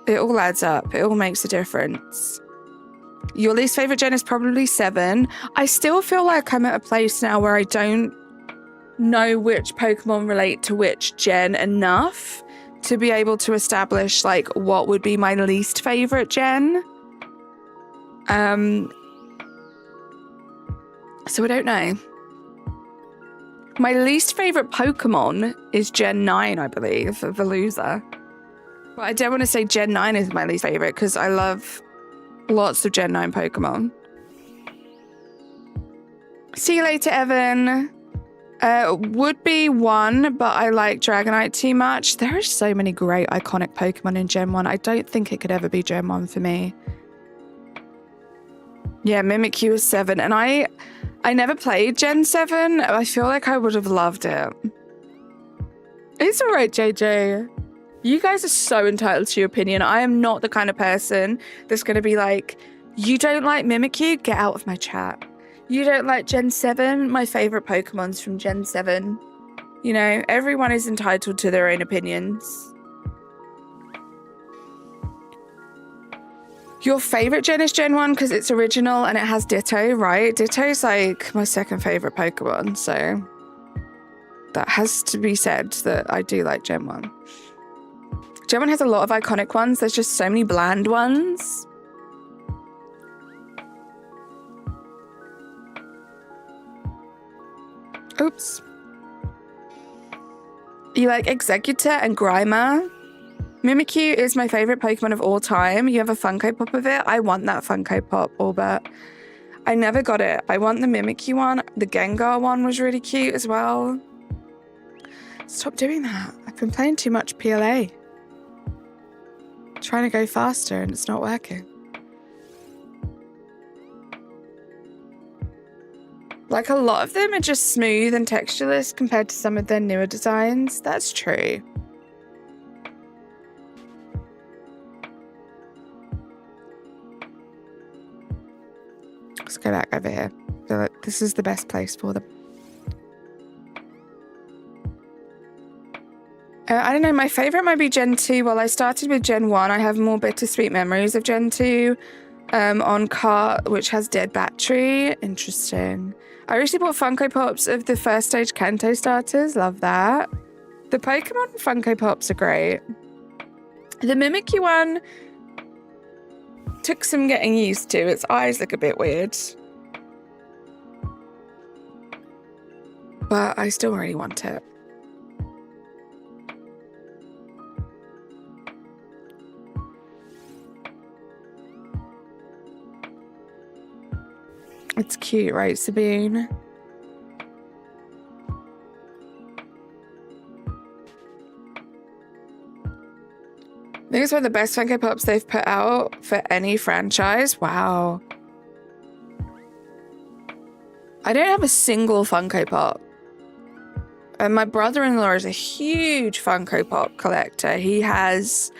it all adds up. It all makes a difference. Your least favorite gen is probably 7. I still feel like I'm at a place now where I don't know which Pokemon relate to which gen enough to be able to establish like what would be my least favorite gen. So I don't know. My least favorite Pokemon is Gen 9, I believe, Veluza. But I don't want to say Gen 9 is my least favorite because I love lots of Gen 9 Pokemon. See you later, Evan. Would be 1, but I like Dragonite too much. There are so many great iconic Pokemon in Gen 1. I don't think it could ever be Gen 1 for me. Yeah, Mimikyu is 7, and I never played Gen 7. I feel like I would have loved it. It's all right, JJ. You guys are so entitled to your opinion. I am not the kind of person that's going to be like, you don't like Mimikyu? Get out of my chat. You don't like Gen 7? My favorite Pokemon's from Gen 7. You know, everyone is entitled to their own opinions. Your favorite gen is Gen 1 because it's original and it has Ditto, right? Ditto's like my second favorite Pokemon, so that has to be said that I do like Gen 1. Gen 1 has a lot of iconic ones. There's just so many bland ones. Oops. You like Executor and Grimer? Mimikyu is my favorite Pokemon of all time. You have a Funko Pop of it. I want that Funko Pop, Orbit. I never got it. I want the Mimikyu one. The Gengar one was really cute as well. Stop doing that. I've been playing too much PLA. Trying to go faster and it's not working. Like, a lot of them are just smooth and textureless compared to some of their newer designs. That's true. Let's go back over here. I feel like this is the best place for them. I don't know, my favorite might be Gen 2. Well, I started with Gen 1. I have more bittersweet memories of Gen 2 on cart, which has dead battery. Interesting. I recently bought Funko Pops of the first stage Kanto starters. Love that. The Pokemon Funko Pops are great. The Mimikyu one took some getting used to. Its eyes look a bit weird. But I still really want it. It's cute, right, Sabine? I think it's one of the best Funko Pops they've put out for any franchise. Wow. I don't have a single Funko Pop. And my brother-in-law is a huge Funko Pop collector. He has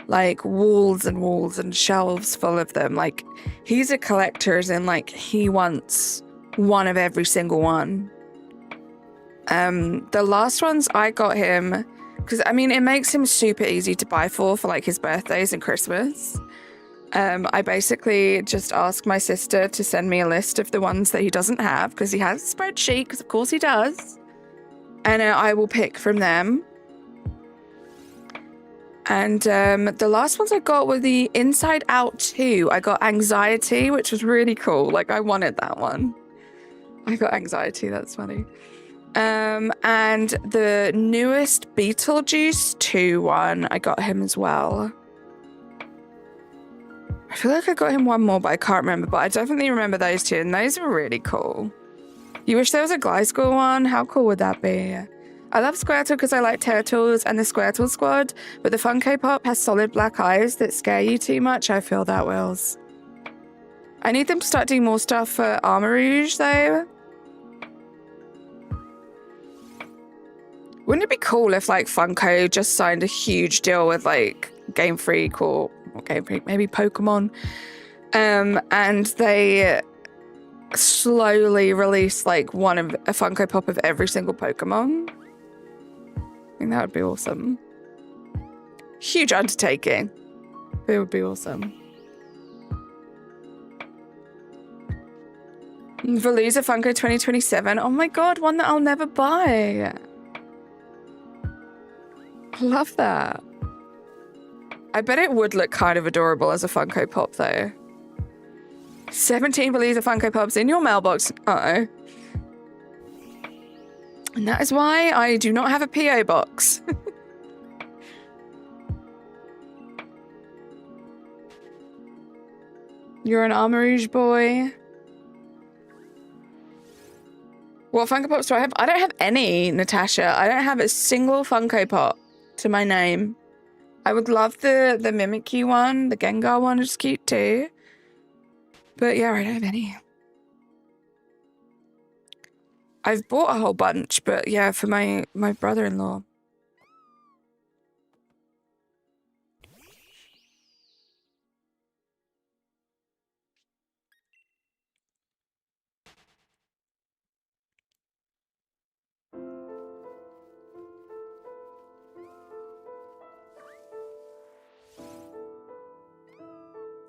like walls and walls and shelves full of them. Like, he's a collector as in like he wants one of every single one. The last ones I got him, because I mean it makes him super easy to buy for like his birthdays and Christmas. I basically just ask my sister to send me a list of the ones that he doesn't have, because he has a spreadsheet, because of course he does, and I will pick from them. And the last ones I got were the Inside Out 2. I got Anxiety, which was really cool. Like, I wanted that one. I got Anxiety, that's funny. And the newest Beetlejuice 2 one, I got him as well. I feel like I got him one more, but I can't remember. But I definitely remember those two, and those were really cool. You wish there was a Gliscor one? How cool would that be? I love Squirtle because I like Turtles and the Squirtle Squad, but the Funko Pop has solid black eyes that scare you too much. I feel that, Wills. I need them to start doing more stuff for Armor Rouge, though. Wouldn't it be cool if, like, Funko just signed a huge deal with, like, Game Freak or not Game Freak, maybe Pokemon, and they slowly release, like, a Funko Pop of every single Pokemon? I think that would be awesome. Huge undertaking. It would be awesome. Veluza Funko 2027. Oh my god, one that I'll never buy. I love that. I bet it would look kind of adorable as a Funko Pop, though. 17 Veluza Funko Pops in your mailbox. Uh-oh. And that is why I do not have a P.O. box. You're an Armor Rouge boy. What Funko Pops do I have? I don't have any, Natasha. I don't have a single Funko Pop to my name. I would love the Mimikyu one. The Gengar one is cute too. But yeah, I don't have any. I've bought a whole bunch, but yeah, for my brother-in-law.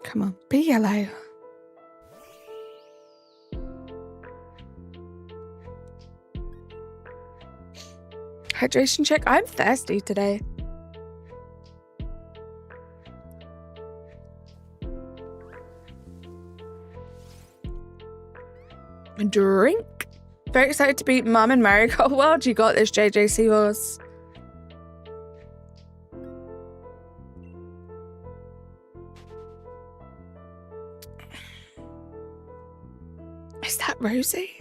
Come on, be yellow. Hydration check. I'm thirsty today. Drink. Very excited to beat Mum and Marigold World. You got this, JJ Seahorse. Is that Rosie?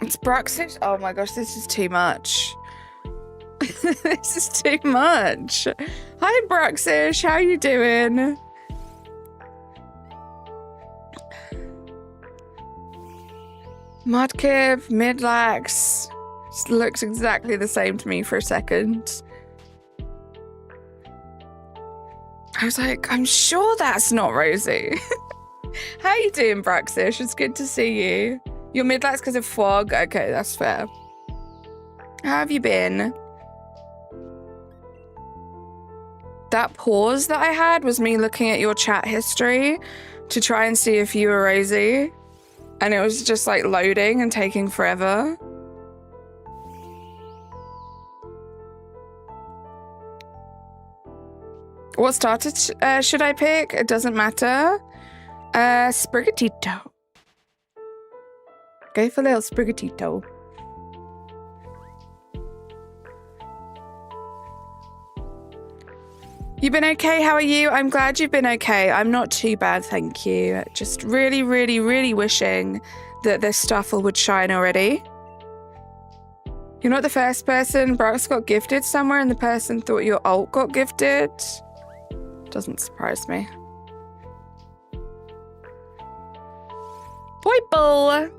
It's Bruxish. Oh my gosh, this is too much. This is too much. Hi, Bruxish. How you doing? Mudkip, Midlax. Just looks exactly the same to me for a second. I was like, I'm sure that's not Rosie. How you doing, Bruxish? It's good to see you. Your Midlax because of fog? Okay, that's fair. How have you been? That pause that I had was me looking at your chat history to try and see if you were Rosie. And it was just like loading and taking forever. What starter should I pick? It doesn't matter. Sprigatito. Go for little Sprigatito. You've been okay? How are you? I'm glad you've been okay. I'm not too bad, thank you. Just really, really, really wishing that this Stufful would shine already. You're not the first person. Brox got gifted somewhere and the person thought your alt got gifted. Doesn't surprise me. Boiple!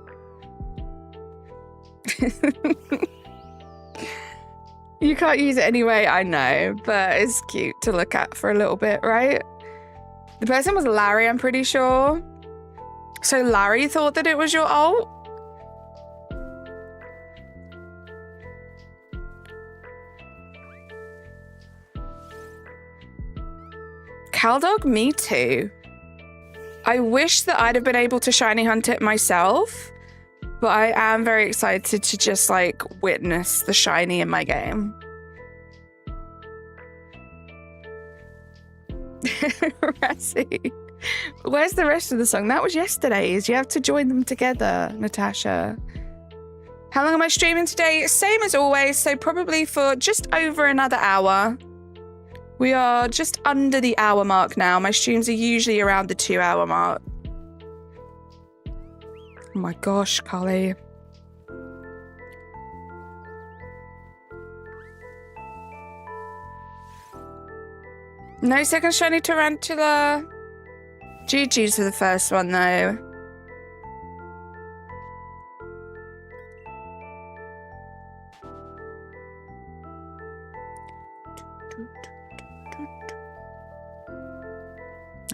You can't use it anyway, I know, but it's cute to look at for a little bit, right? The person was Larry, I'm pretty sure. So Larry thought that it was your alt? Caldog, me too. I wish that I'd have been able to shiny hunt it myself, but I am very excited to just like witness the shiny in my game. Razzie. Where's the rest of the song? That was yesterday's. You have to join them together, Natasha. How long am I streaming today? Same as always, so probably for just over another hour. We are just under the hour mark now. My streams are usually around the 2-hour mark. Oh my gosh, Carly. No second shiny tarantula. GG's for the first one though.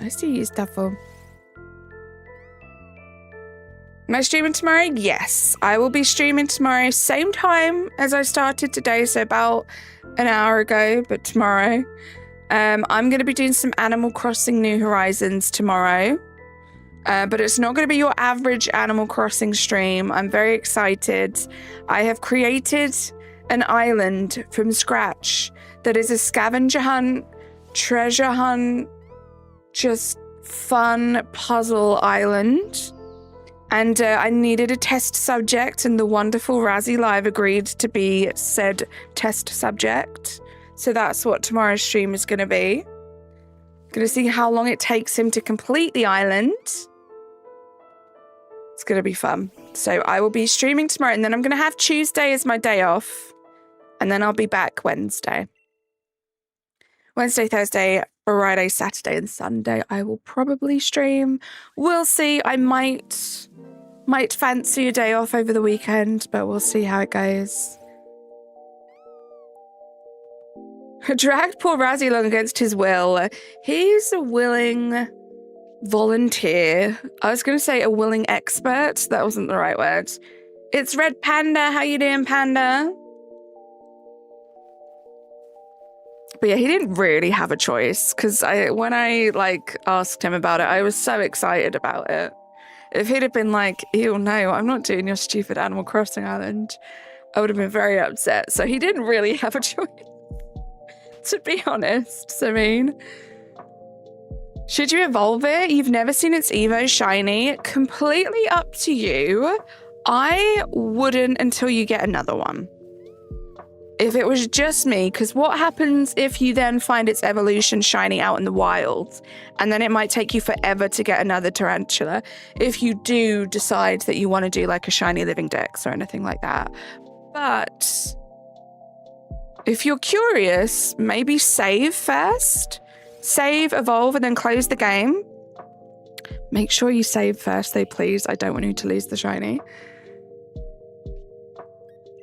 I see you, Stufful. Am I streaming tomorrow? Yes, I will be streaming tomorrow, same time as I started today, so about an hour ago, but tomorrow. I'm going to be doing some Animal Crossing New Horizons tomorrow, but it's not going to be your average Animal Crossing stream. I'm very excited. I have created an island from scratch that is a scavenger hunt, treasure hunt, just fun puzzle island. And I needed a test subject, and the wonderful Razzie Live agreed to be said test subject. So that's what tomorrow's stream is going to be. Going to see how long it takes him to complete the island. It's going to be fun. So I will be streaming tomorrow, and then I'm going to have Tuesday as my day off. And then I'll be back Wednesday. Wednesday, Thursday, Friday, Saturday, and Sunday I will probably stream. We'll see. I might fancy a day off over the weekend, but we'll see how it goes. Dragged poor Razzie along against his will. He's a willing volunteer. I was going to say a willing expert. That wasn't the right word. It's Red Panda. How you doing, Panda? But yeah, he didn't really have a choice, because when I asked him about it, I was so excited about it. If he'd have been like, ew, no, I'm not doing your stupid Animal Crossing island, I would have been very upset. So he didn't really have a choice, to be honest. So, I mean, should you evolve it? You've never seen its Evo shiny. Completely up to you. I wouldn't until you get another one. If it was just me, because what happens if you then find its evolution shiny out in the wild, and then it might take you forever to get another tarantula if you do decide that you want to do like a shiny living dex or anything like that. But if you're curious, maybe save first. Save, evolve, and then close the game. Make sure you save first though, please. I don't want you to lose the shiny.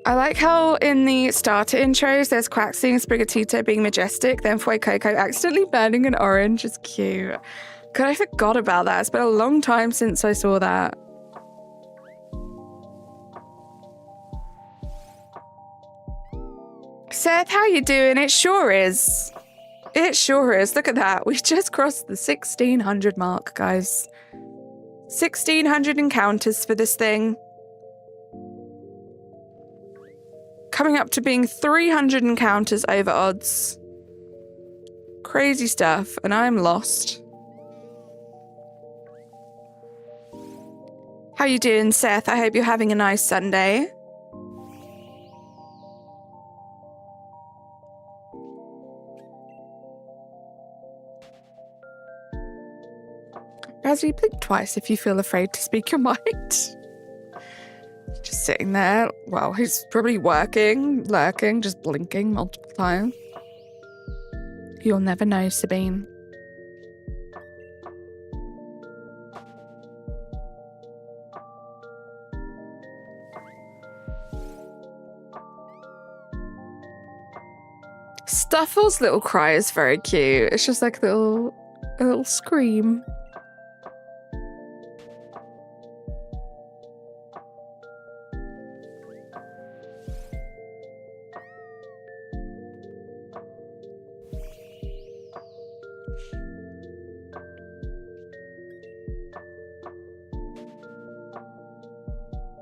I like how in the starter intros, there's Quaxley and Sprigatito being majestic, then Fuecoco accidentally burning an orange. It's cute. God, I forgot about that. It's been a long time since I saw that. Seth, how you doing? It sure is. It sure is. Look at that. We just crossed the 1600 mark, guys. 1600 encounters for this thing. Coming up to being 300 encounters over odds. Crazy stuff, and I'm lost. How you doing, Seth? I hope you're having a nice Sunday. Razzie, blink twice if you feel afraid to speak your mind. Just sitting there. Well, he's probably working, lurking, just blinking multiple times. You'll never know, Sabine. Stufful's little cry is very cute. It's just like a little scream.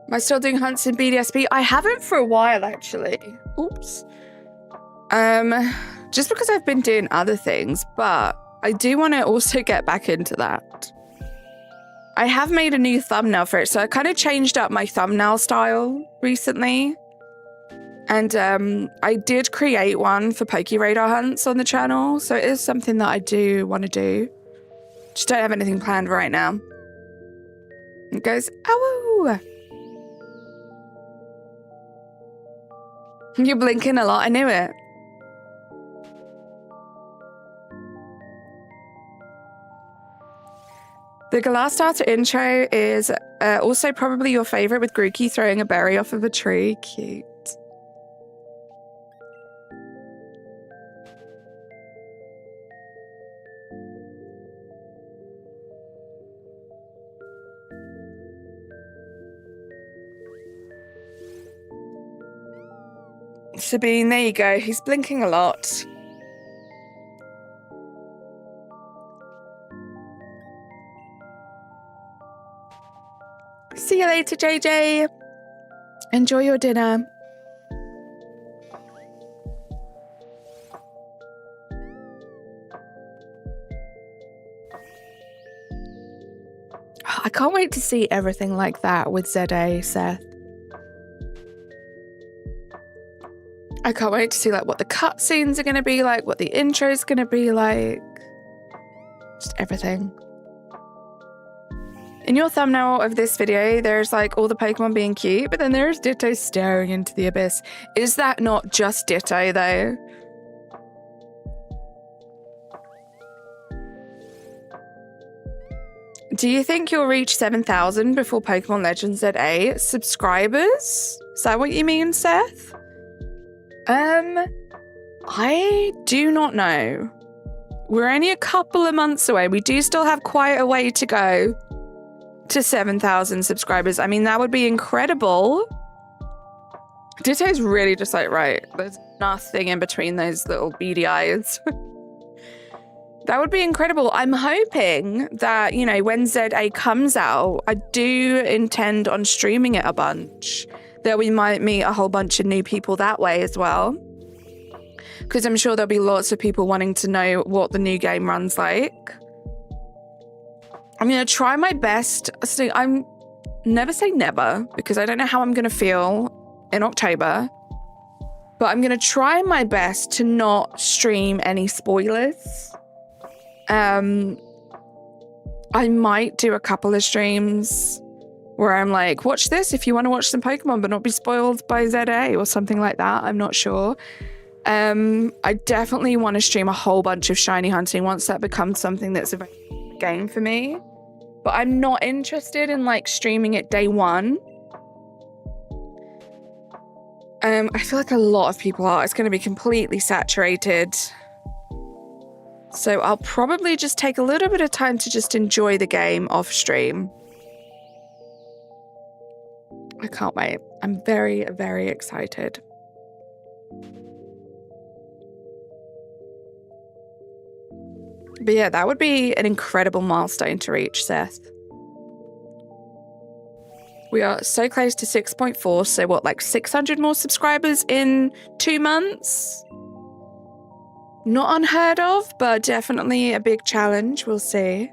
Am I still doing hunts in BDSP? I haven't for a while, actually. Oops. Just because I've been doing other things, but I do want to also get back into that. I have made a new thumbnail for it, so I kind of changed up my thumbnail style recently. And I did create one for Poke Radar hunts on the channel, so it is something that I do want to do. Just don't have anything planned right now. It goes, ow! You're blinking a lot, I knew it. The Glass Starter intro is also probably your favorite, with Grookey throwing a berry off of a tree. Cute. Sabine, there you go. He's blinking a lot. See you later, JJ. Enjoy your dinner. I can't wait to see everything like that with Z-A, Seth. I can't wait to see like what the cutscenes are going to be like, what the intro is going to be like. Just everything. In your thumbnail of this video, there's like all the Pokemon being cute, but then there's Ditto staring into the abyss. Is that not just Ditto though? Do you think you'll reach 7,000 before Pokémon Legends Z-A subscribers? Is that what you mean, Seth? I do not know. We're only a couple of months away. We do still have quite a way to go to 7,000 subscribers. I mean, that would be incredible. Ditto's really just like, right, there's nothing in between those little beady eyes. That would be incredible. I'm hoping that, you know, when Z-A comes out, I do intend on streaming it a bunch. that we might meet a whole bunch of new people that way as well. Because I'm sure there'll be lots of people wanting to know what the new game runs like. I'm going to try my best. So I'm never say never, because I don't know how I'm going to feel in October. But I'm going to try my best to not stream any spoilers. I might do a couple of streams where I'm like, watch this if you want to watch some Pokemon, but not be spoiled by Z-A or something like that. I'm not sure. I definitely want to stream a whole bunch of shiny hunting once that becomes something that's a game for me. But I'm not interested in like streaming it day one. I feel like a lot of people are. It's going to be completely saturated. So I'll probably just take a little bit of time to just enjoy the game off stream. I can't wait. I'm very, very excited. But yeah, that would be an incredible milestone to reach, Seth. We are so close to 6.4, so what, like 600 more subscribers in 2 months? Not unheard of, but definitely a big challenge. We'll see.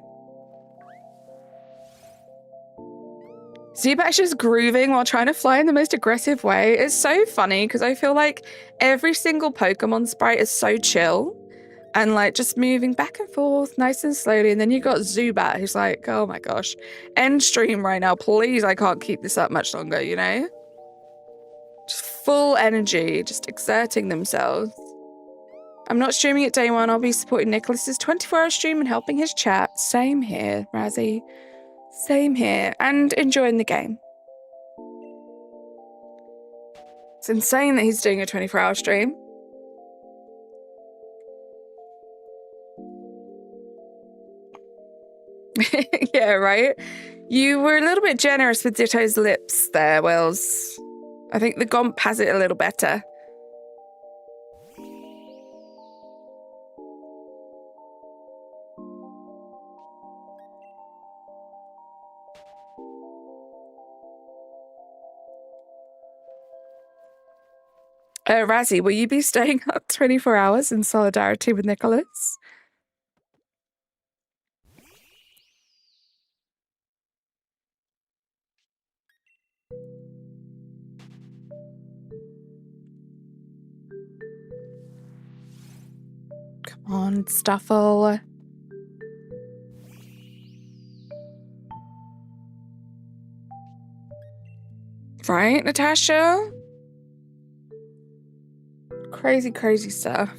Zubac's just grooving while trying to fly in the most aggressive way. It's so funny because I feel like every single Pokemon sprite is so chill and like just moving back and forth nice and slowly. And then you got Zubat who's like, oh my gosh, end stream right now. Please, I can't keep this up much longer, you know? Just full energy, just exerting themselves. I'm not streaming it day one. I'll be supporting Nicholas's 24-hour stream and helping his chat. Same here, Razzie. Same here. And enjoying the game. It's insane that he's doing a 24-hour stream. Yeah, right? You were a little bit generous with Ditto's lips there, Wills. I think the Gomp has it a little better. Razzie, will you be staying up 24 hours in solidarity with Nicholas? Come on, Stufful. Right, Natasha? Crazy, crazy stuff.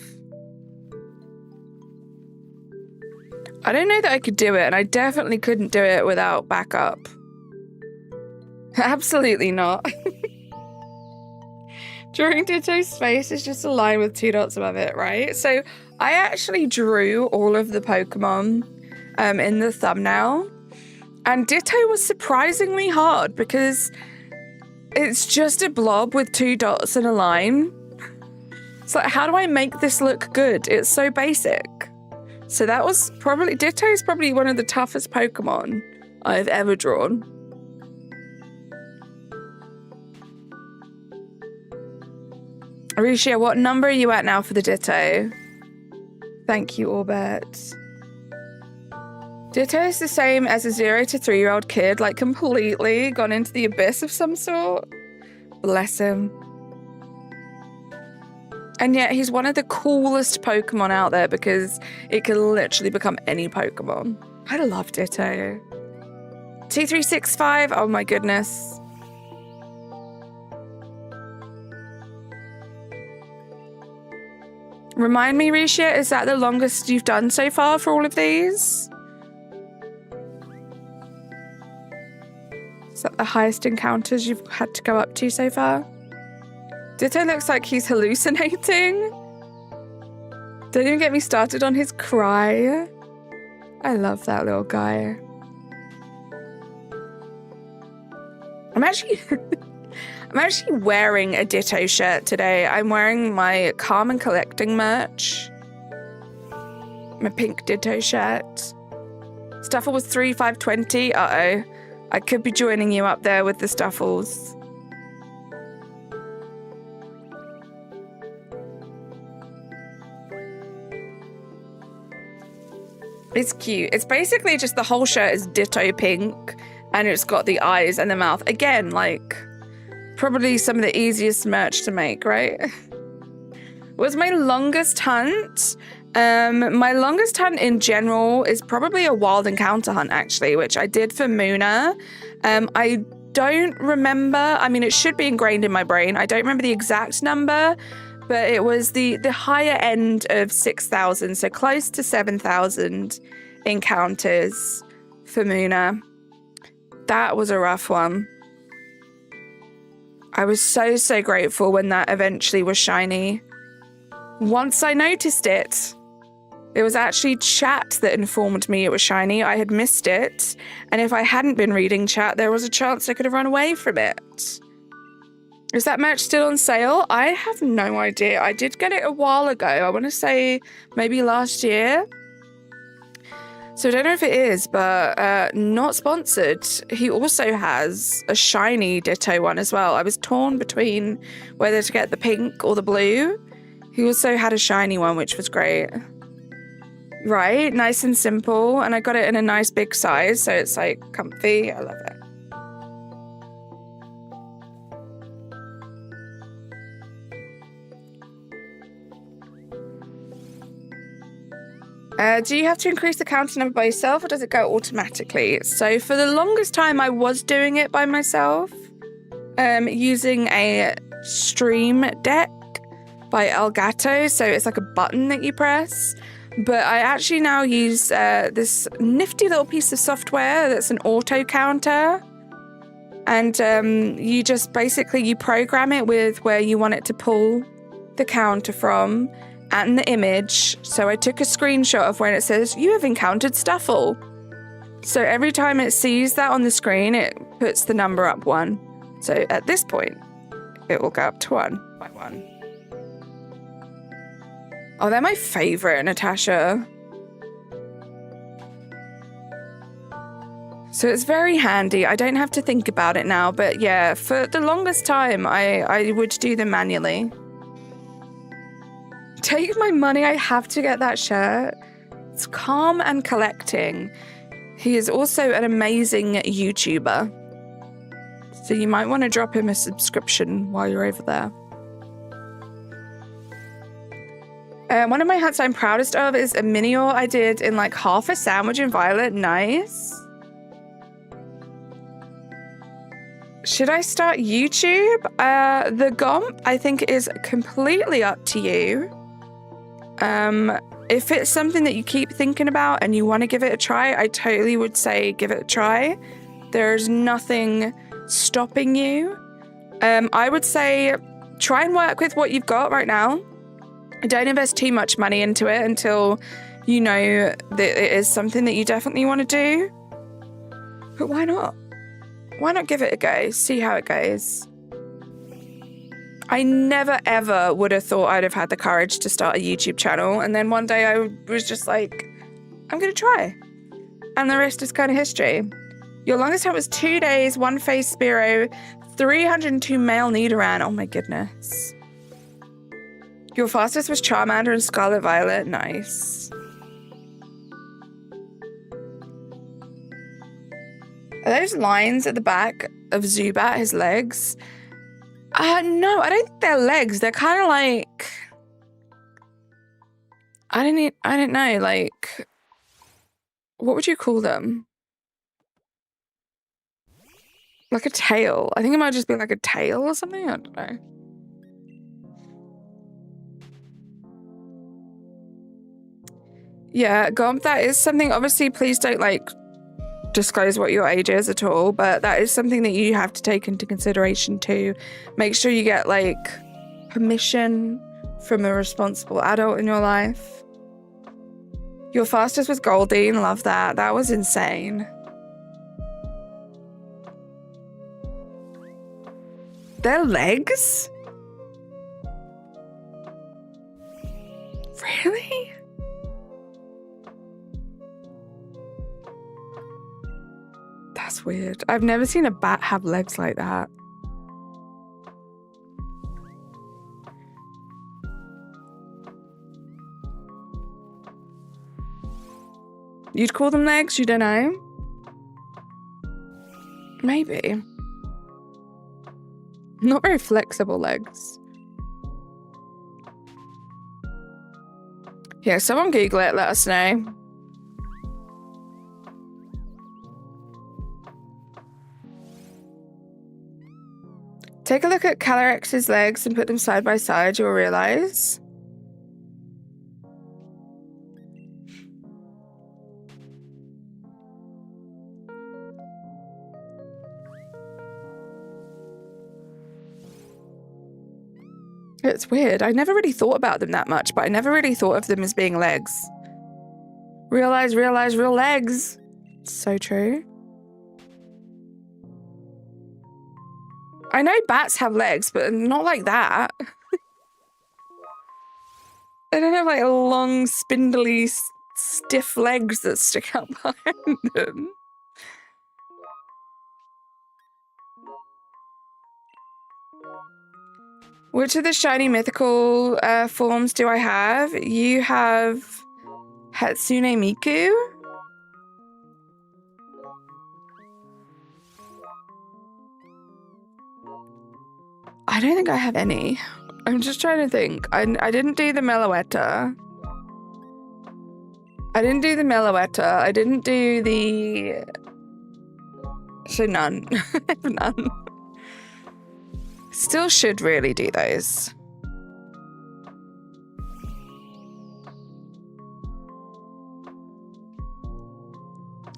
I don't know that I could do it, and I definitely couldn't do it without backup. Absolutely not. Drawing Ditto's face is just a line with 2 dots above it, right? So I actually drew all of the Pokemon in the thumbnail, and Ditto was surprisingly hard because it's just a blob with 2 dots and a line. It's like, how do I make this look good? It's so basic. So that was probably, Ditto is probably one of the toughest Pokemon I've ever drawn. Arisha, what number are you at now for the Ditto? Thank you, Orbit. Ditto is the same as a 0 to 3-year-old kid, like completely gone into the abyss of some sort. Bless him. And yet he's one of the coolest Pokemon out there because it can literally become any Pokemon. I love Ditto. T365, oh my goodness. Remind me, Risha, is that the longest you've done so far for all of these? Is that the highest encounters you've had to go up to so far? Ditto looks like he's hallucinating. Don't even get me started on his cry. I love that little guy. I'm actually wearing a Ditto shirt today. I'm wearing my Calm and Collecting merch. My pink Ditto shirt. Stufful was 3,520. Uh-oh. I could be joining you up there with the Stuffles. It's cute. It's basically just the whole shirt is ditto pink and it's got the eyes and the mouth. Again, like probably some of the easiest merch to make, right? Was my longest hunt. My longest hunt in general is probably a wild encounter hunt, actually, which I did for Muna. I don't remember. I mean, it should be ingrained in my brain. I don't remember the exact number, but it was the higher end of 6,000, so close to 7,000 encounters for Muna. That was a rough one. I was so grateful when that eventually was shiny. Once I noticed it, it was actually chat that informed me it was shiny. I had missed it, and if I hadn't been reading chat, there was a chance I could have run away from it. Is that merch still on sale? I have no idea. I did get it a while ago. I want to say maybe last year. So I don't know if it is, but not sponsored. He also has a shiny ditto one as well. I was torn between whether to get the pink or the blue. He also had a shiny one, which was great. Right, nice and simple. And I got it in a nice big size, so it's like comfy. I love it. Do you have to increase the counter number by yourself, or does it go automatically? So for the longest time, I was doing it by myself, using a stream deck by Elgato. So it's like a button that you press. But I actually now use this nifty little piece of software that's an auto counter. And you just basically, you program it with where you want it to pull the counter from and the image. So I took a screenshot of when it says, you have encountered Stufful. So every time it sees that on the screen, it puts the number up 1. So at this point, it will go up to 1 by 1. Oh, they're my favorite, Natasha. So it's very handy. I don't have to think about it now. But yeah, for the longest time, I would do them manually. Take my money. I have to get that shirt. It's calm and collecting. He is also an amazing YouTuber. So you might want to drop him a subscription while you're over there. One of my hats I'm proudest of is a miniature I did in like half a sandwich in violet. Nice. Should I start YouTube? The Gomp, I think, is completely up to you. If it's something that you keep thinking about and you want to give it a try, I totally would say give it a try. There's nothing stopping you. I would say try and work with what you've got right now. Don't invest too much money into it until you know that it is something that you definitely want to do. But why not? Why not give it a go? See how it goes. I never, ever would have thought I'd have had the courage to start a YouTube channel. And then one day I was just like, I'm going to try. And the rest is kind of history. Your longest hunt was 2 days, 1 phase Spearow, 302 male Nidoran. Oh my goodness. Your fastest was Charmander and Scarlet Violet. Nice. Are those lines at the back of Zubat, his legs? No, I don't think they're legs. They're kind of like... I don't know, like... What would you call them? Like a tail. I think it might just be like a tail or something. I don't know. Yeah, Gomp, that is something, obviously, please don't, like, disclose what your age is at all, but that is something that you have to take into consideration too. Make sure you get, like, permission from a responsible adult in your life. Your fastest was Goldeen, love that. That was insane. Their legs? Really? That's weird. I've never seen a bat have legs like that. You'd call them legs? You don't know? Maybe. Not very flexible legs. Yeah, someone Google it, let us know. Take a look at Calyrex's legs and put them side by side, you'll realise. It's weird. I never really thought about them that much, but I never really thought of them as being legs. Real eyes, real legs. So true. I know bats have legs, but not like that. They don't have like long, spindly, stiff legs that stick out behind them. Which of the shiny mythical forms do I have? You have Hatsune Miku. I don't think I have any. I'm just trying to think. I didn't do the Meloetta. I didn't do the... So none. None. Still should really do those.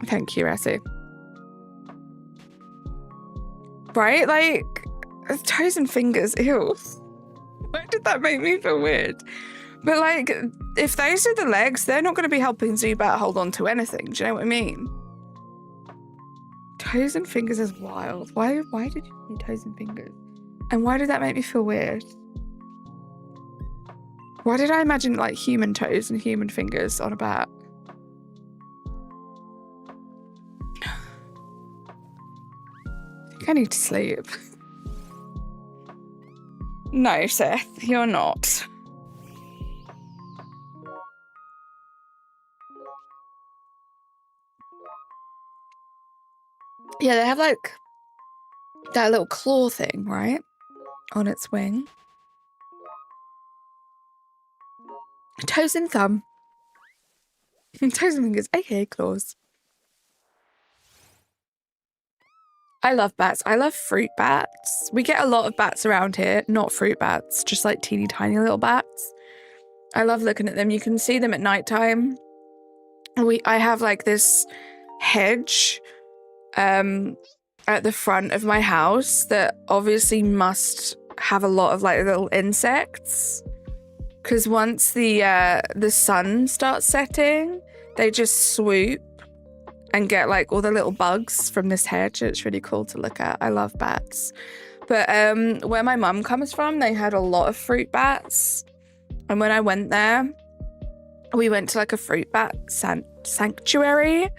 Thank you, Ressie. Right? Like, toes and fingers, ew. Why did that make me feel weird? But like, if those are the legs, they're not going to be helping Zubat hold on to anything. Do you know what I mean? Toes and fingers is wild. Why did you need toes and fingers? And why did that make me feel weird? Why did I imagine like human toes and human fingers on a bat? I think I need to sleep. No, Seth, you're not. Yeah, they have like that little claw thing, right? On its wing. Toes and thumb. Toes and fingers, aka claws. I love bats. I love fruit bats. We get a lot of bats around here. Not fruit bats, just like teeny tiny little bats. I love looking at them. You can see them at nighttime. I have like this hedge at the front of my house that obviously must have a lot of like little insects. Because once the sun starts setting, they just swoop and get like all the little bugs from this hedge. It's really cool to look at. I love bats. But where my mum comes from, they had a lot of fruit bats. And when I went there, we went to like a fruit bat sanctuary.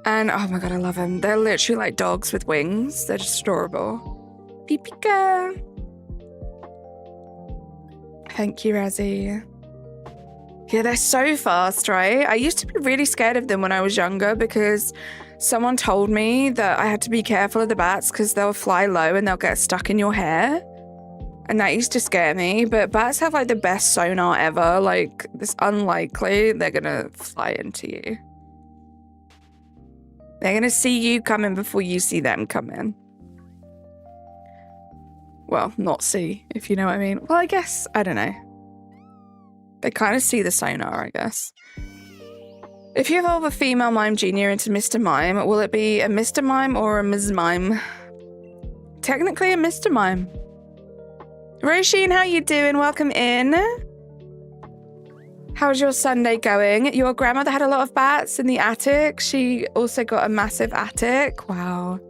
And oh my God, I love them. They're literally like dogs with wings. They're just adorable. Pipika. Thank you, Razzie. Yeah, they're so fast, right? I used to be really scared of them when I was younger because someone told me that I had to be careful of the bats because they'll fly low and they'll get stuck in your hair. And that used to scare me. But bats have like the best sonar ever. Like, it's unlikely they're gonna fly into you. They're gonna see you coming before you see them come in. Well, not see, if you know what I mean. Well, I guess, I don't know. They kind of see the sonar, I guess. If you evolve a female Mime Junior into Mr. Mime, will it be a Mr. Mime or a Ms. Mime? Technically a Mr. Mime. Roisin, how you doing? Welcome in. How's your Sunday going? Your grandmother had a lot of bats in the attic. She also got a massive attic. Wow.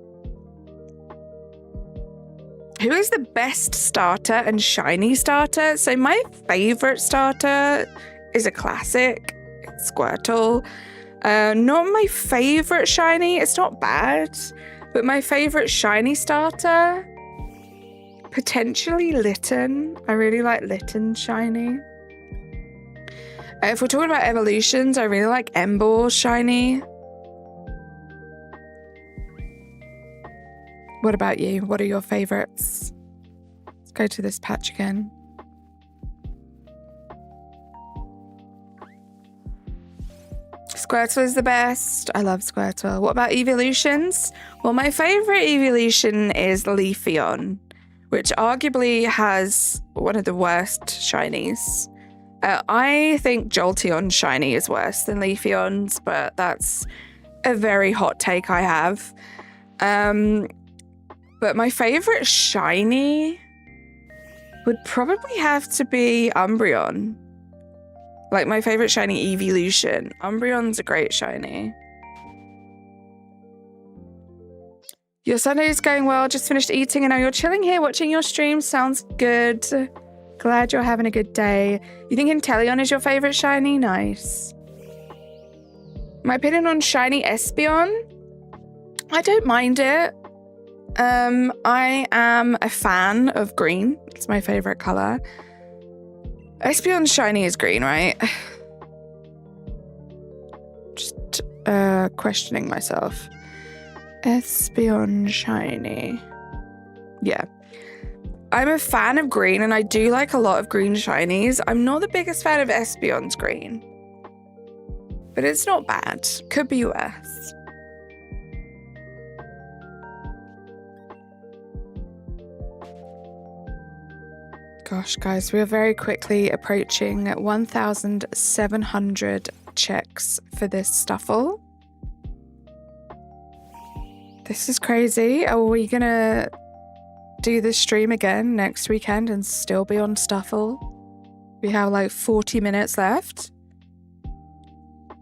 Who is the best starter and shiny starter? So my favorite starter is a classic. It's Squirtle. Not my favorite shiny. It's not bad. But my favorite shiny starter, potentially Litten. I really like Litten shiny. If we're talking about evolutions, I really like Ember shiny. What about you? What are your favorites? Let's go to this patch again. Squirtle is the best. I love Squirtle. What about evolutions? Well, my favorite evolution is Leafeon, which arguably has one of the worst shinies. I think Jolteon shiny is worse than Leafeon's, but that's a very hot take I have. But my favorite shiny would probably have to be Umbreon. Like my favorite shiny evolution. Umbreon's a great shiny. Your Sunday is going well. Just finished eating and now you're chilling here watching your stream. Sounds good. Glad you're having a good day. You think Inteleon is your favorite shiny? Nice. My opinion on shiny Espeon? I don't mind it. I am a fan of green. It's my favorite color. Espeon's shiny is green, right? Just questioning myself. Espeon shiny. Yeah. I'm a fan of green and I do like a lot of green shinies. I'm not the biggest fan of Espeon's green. But it's not bad. Could be worse. Gosh, guys, we are very quickly approaching 1,700 checks for this Stufful. This is crazy. Are we gonna do this stream again next weekend and still be on Stufful? We have like 40 minutes left.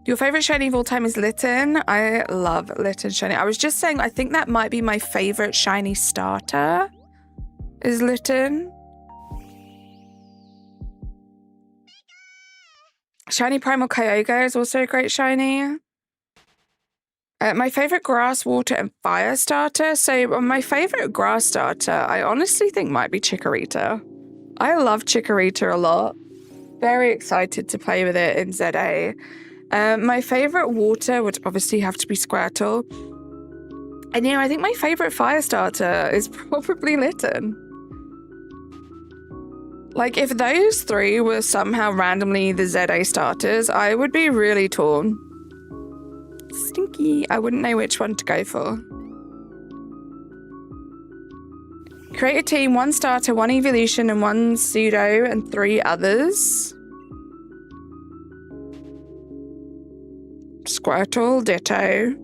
Your favorite shiny of all time is Litten. I love Litten shiny. I was just saying, I think that might be my favorite shiny starter is Litten. Shiny Primal Kyogre is also a great shiny. My favorite grass, water, and fire starter. So my favorite grass starter, I honestly think might be Chikorita. I love Chikorita a lot. Very excited to play with it in ZA. My favorite water would obviously have to be Squirtle. And you know, I think my favorite fire starter is probably Litten. Like, if those three were somehow randomly the ZA starters, I would be really torn. Stinky. I wouldn't know which one to go for. Create a team, 1 starter, 1 evolution, and 1 pseudo, and 3 others. Squirtle, Ditto.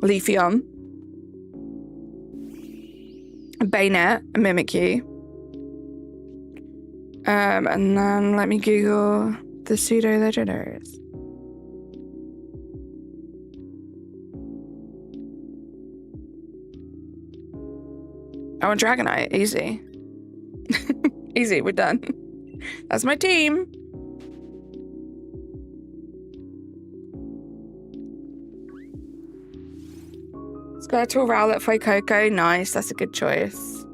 Leafeon. Bayonet, Mimikyu. And then let me Google the pseudo legendaries. Oh, and Dragonite, easy. Easy, we're done. That's my team. Squirtle, Rowlet, Fuecoco, nice, that's a good choice.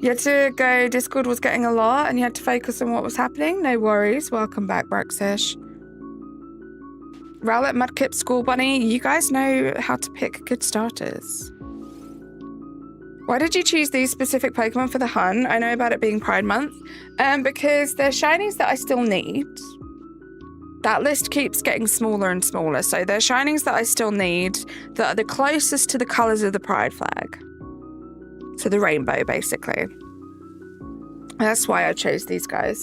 You had to go, Discord was getting a lot and you had to focus on what was happening. No worries, welcome back, Braxish. Rowlet, Mudkip, School Bunny, you guys know how to pick good starters. Why did you choose these specific Pokemon for the hunt? I know about it being Pride Month. Because they're shinies that I still need. That list keeps getting smaller and smaller, so they're shinies that I still need that are the closest to the colours of the Pride flag. So the rainbow, basically. That's why I chose these guys.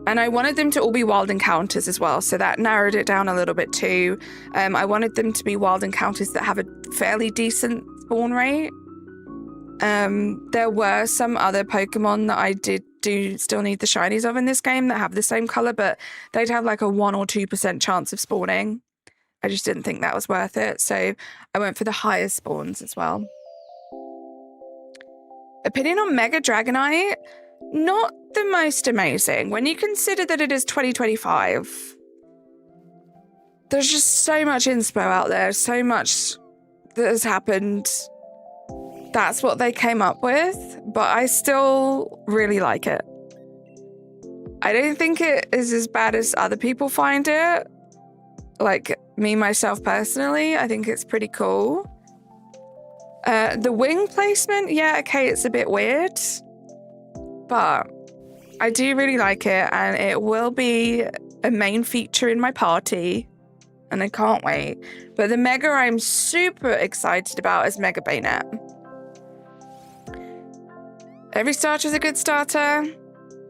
And I wanted them to all be wild encounters as well, so that narrowed it down a little bit too. I wanted them to be wild encounters that have a fairly decent spawn rate. There were some other Pokemon that I do still need the shinies of in this game that have the same color, but they'd have like a 1 or 2% chance of spawning. I just didn't think that was worth it, so I went for the highest spawns as well. Opinion on Mega Dragonite? Not the most amazing. When you consider that it is 2025, there's just so much inspo out there, so much that has happened that's what they came up with, but I still really like it. I don't think it is as bad as other people find it. Like me, myself, personally, I think it's pretty cool. The wing placement, yeah, okay, it's a bit weird, but I do really like it, and it will be a main feature in my party, and I can't wait. But the Mega I'm super excited about is Mega Bayonet. Every starter is a good starter.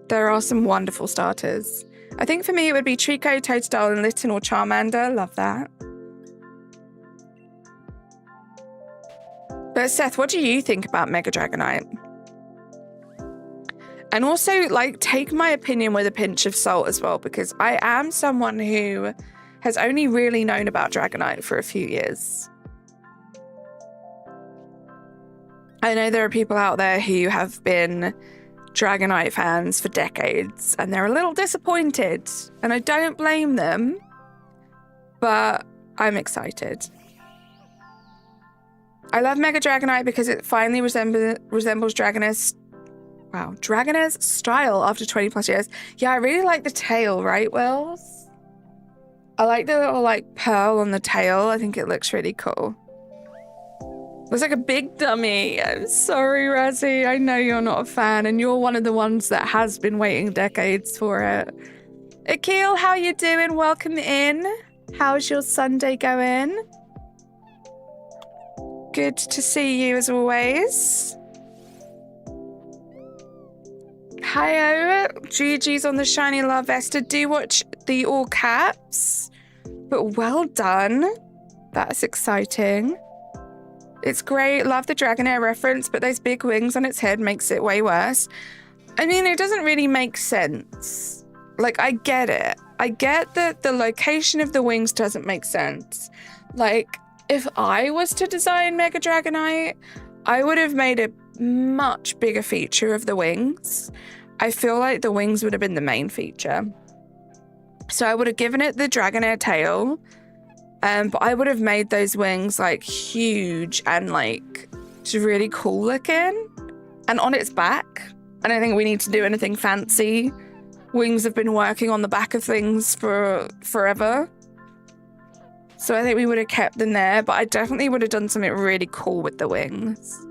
There are some wonderful starters. I think for me it would be Trico, Totodile, and Litten or Charmander. Love that. But Seth, what do you think about Mega Dragonite? And also, like, take my opinion with a pinch of salt as well, because I am someone who has only really known about Dragonite for a few years. I know there are people out there who have been Dragonite fans for decades, and they're a little disappointed, and I don't blame them, but I'm excited. I love Mega Dragonite because it finally resembles Dragonair's style after 20 plus years. Yeah, I really like the tail, right, Wills? I like the little, like, pearl on the tail. I think it looks really cool. Looks like a big dummy. I'm sorry, Razzie. I know you're not a fan, and you're one of the ones that has been waiting decades for it. Akil, how you doing? Welcome in. How's your Sunday going? Good to see you as always. Hi, GG's on the shiny love Vesta. Do watch the all caps, but well done. That's exciting. It's great. Love the Dragonair reference, but those big wings on its head makes it way worse. I mean, it doesn't really make sense. Like, I get it. I get that the location of the wings doesn't make sense. Like, if I was to design Mega Dragonite, I would have made a much bigger feature of the wings. I feel like the wings would have been the main feature. So I would have given it the Dragonair tail, but I would have made those wings like huge and like just really cool looking. And on its back, I don't think we need to do anything fancy. Wings have been working on the back of things for forever. So I think we would have kept them there, but I definitely would have done something really cool with the wings.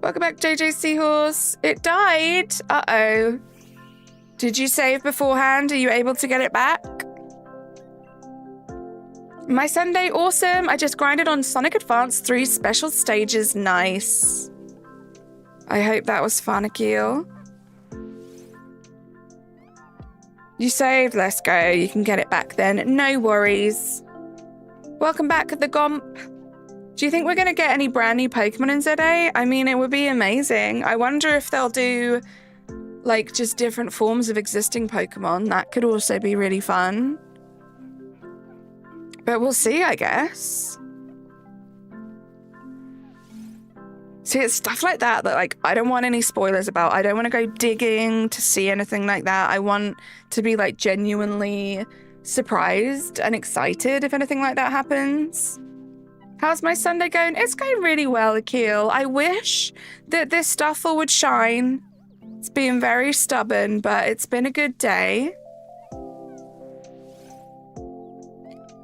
Welcome back, JJ Seahorse. It died. Uh-oh. Did you save beforehand? Are you able to get it back? My Sunday, awesome. I just grinded on Sonic Advance 3 special stages. Nice. I hope that was fun, Akil. You saved. Let's go. You can get it back then. No worries. Welcome back, the Gomp. Do you think we're going to get any brand new Pokemon in Z-A? I mean, it would be amazing. I wonder if they'll do, like, just different forms of existing Pokemon. That could also be really fun. But we'll see, I guess. See, it's stuff like that like, I don't want any spoilers about. I don't want to go digging to see anything like that. I want to be, like, genuinely surprised and excited if anything like that happens. How's my Sunday going? It's going really well, Akil. I wish that this Stufful would shine. It's been very stubborn, but it's been a good day.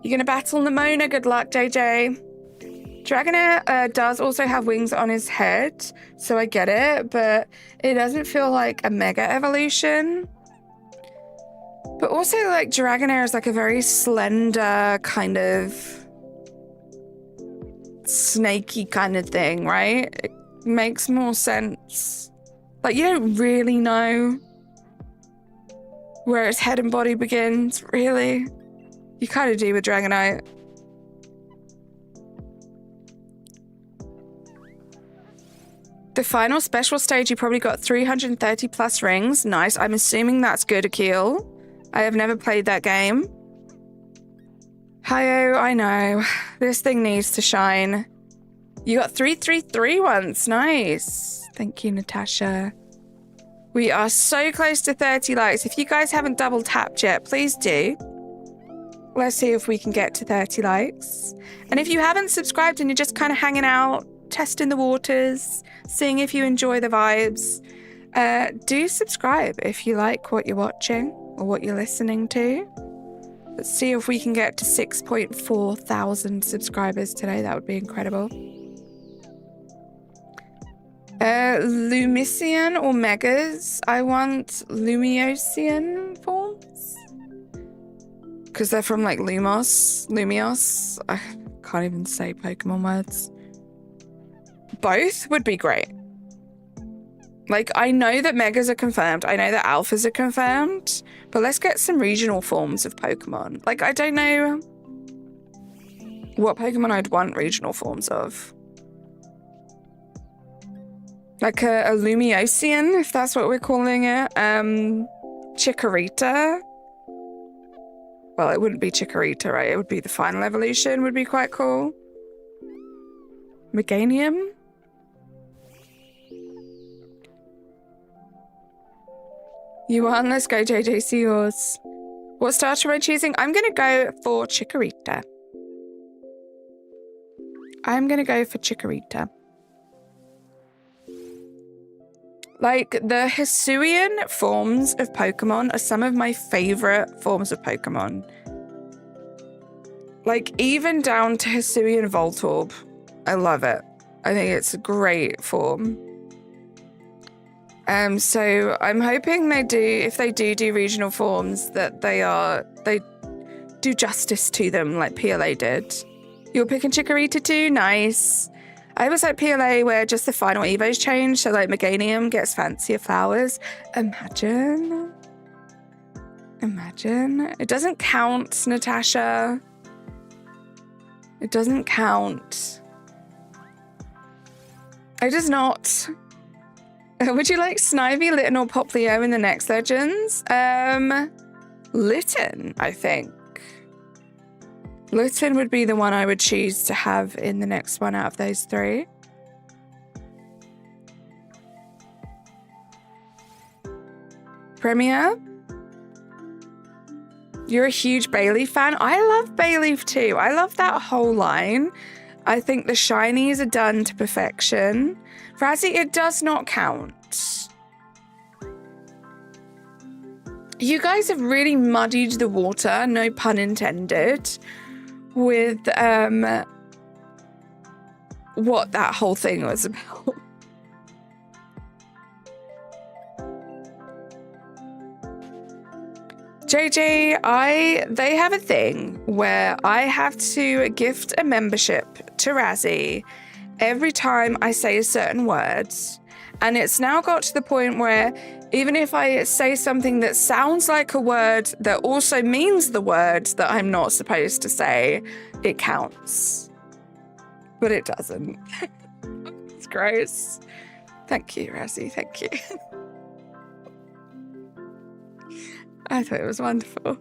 You're gonna battle Nimona. Good luck, JJ. Dragonair does also have wings on his head, so I get it, but it doesn't feel like a mega evolution. But also, like, Dragonair is like a very slender kind of snaky kind of thing, right? It makes more sense. Like, you don't really know where its head and body begins, really. You kind of do with Dragonite. The final special stage, you probably got 330 plus rings. Nice. I'm assuming that's good, Akil. I have never played that game. Hi-oh, I know. This thing needs to shine. You got 333 once. Nice. Thank you, Natasha. We are so close to 30 likes. If you guys haven't double tapped yet, please do. Let's see if we can get to 30 likes. And if you haven't subscribed and you're just kind of hanging out, testing the waters, seeing if you enjoy the vibes, do subscribe if you like what you're watching or what you're listening to. Let's see if we can get to 6.4 thousand subscribers today. That would be incredible. Lumician or Megas? I want Lumiosian forms. Because they're from like Lumios. I can't even say Pokemon words. Both would be great. Like, I know that Megas are confirmed. I know that Alphas are confirmed. But let's get some regional forms of Pokemon. Like, I don't know what Pokemon I'd want regional forms of. Like a Lumiosian, if that's what we're calling it. Chikorita. Well, it wouldn't be Chikorita, right? It would be the final evolution, would be quite cool. Meganium. You won. Let's go, JJ. See yours. What starter am I choosing? I'm going to go for Chikorita. Like, the Hisuian forms of Pokemon are some of my favorite forms of Pokemon. Like, even down to Hisuian Voltorb. I love it. I think it's a great form. So I'm hoping they do, if they do regional forms, that they do justice to them like PLA did. You're picking Chikorita too? Nice. I was like PLA where just the final Evos change, so like Meganium gets fancier flowers. Imagine. It doesn't count, Natasha. It doesn't count. It does not. Would you like Snivy, Litten, or Poplio in the next Legends? Litten, I think. Litten would be the one I would choose to have in the next one out of those three. Premier? You're a huge Bayleaf fan? I love Bayleaf too. I love that whole line. I think the shinies are done to perfection. Razzie, it does not count. You guys have really muddied the water, no pun intended, with what that whole thing was about. JJ, they have a thing where I have to gift a membership to Razzie every time I say a certain word. And it's now got to the point where even if I say something that sounds like a word that also means the word that I'm not supposed to say, it counts. But it doesn't. It's gross. Thank you, Razzie. Thank you. I thought it was wonderful.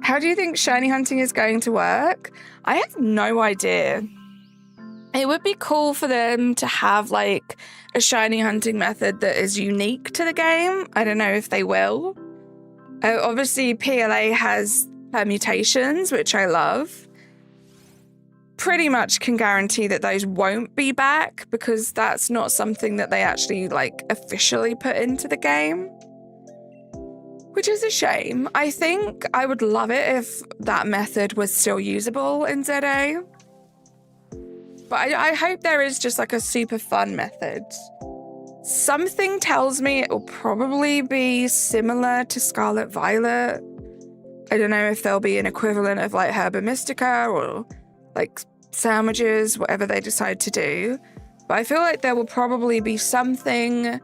How do you think shiny hunting is going to work? I have no idea. It would be cool for them to have like a shiny hunting method that is unique to the game. I don't know if they will. Obviously, PLA has permutations, which I love. Pretty much can guarantee that those won't be back because that's not something that they actually like officially put into the game. Which is a shame. I think I would love it if that method was still usable in ZA. But I hope there is just like a super fun method. Something tells me it will probably be similar to Scarlet Violet. I don't know if there'll be an equivalent of like Herba Mystica or like sandwiches, whatever they decide to do. But I feel like there will probably be something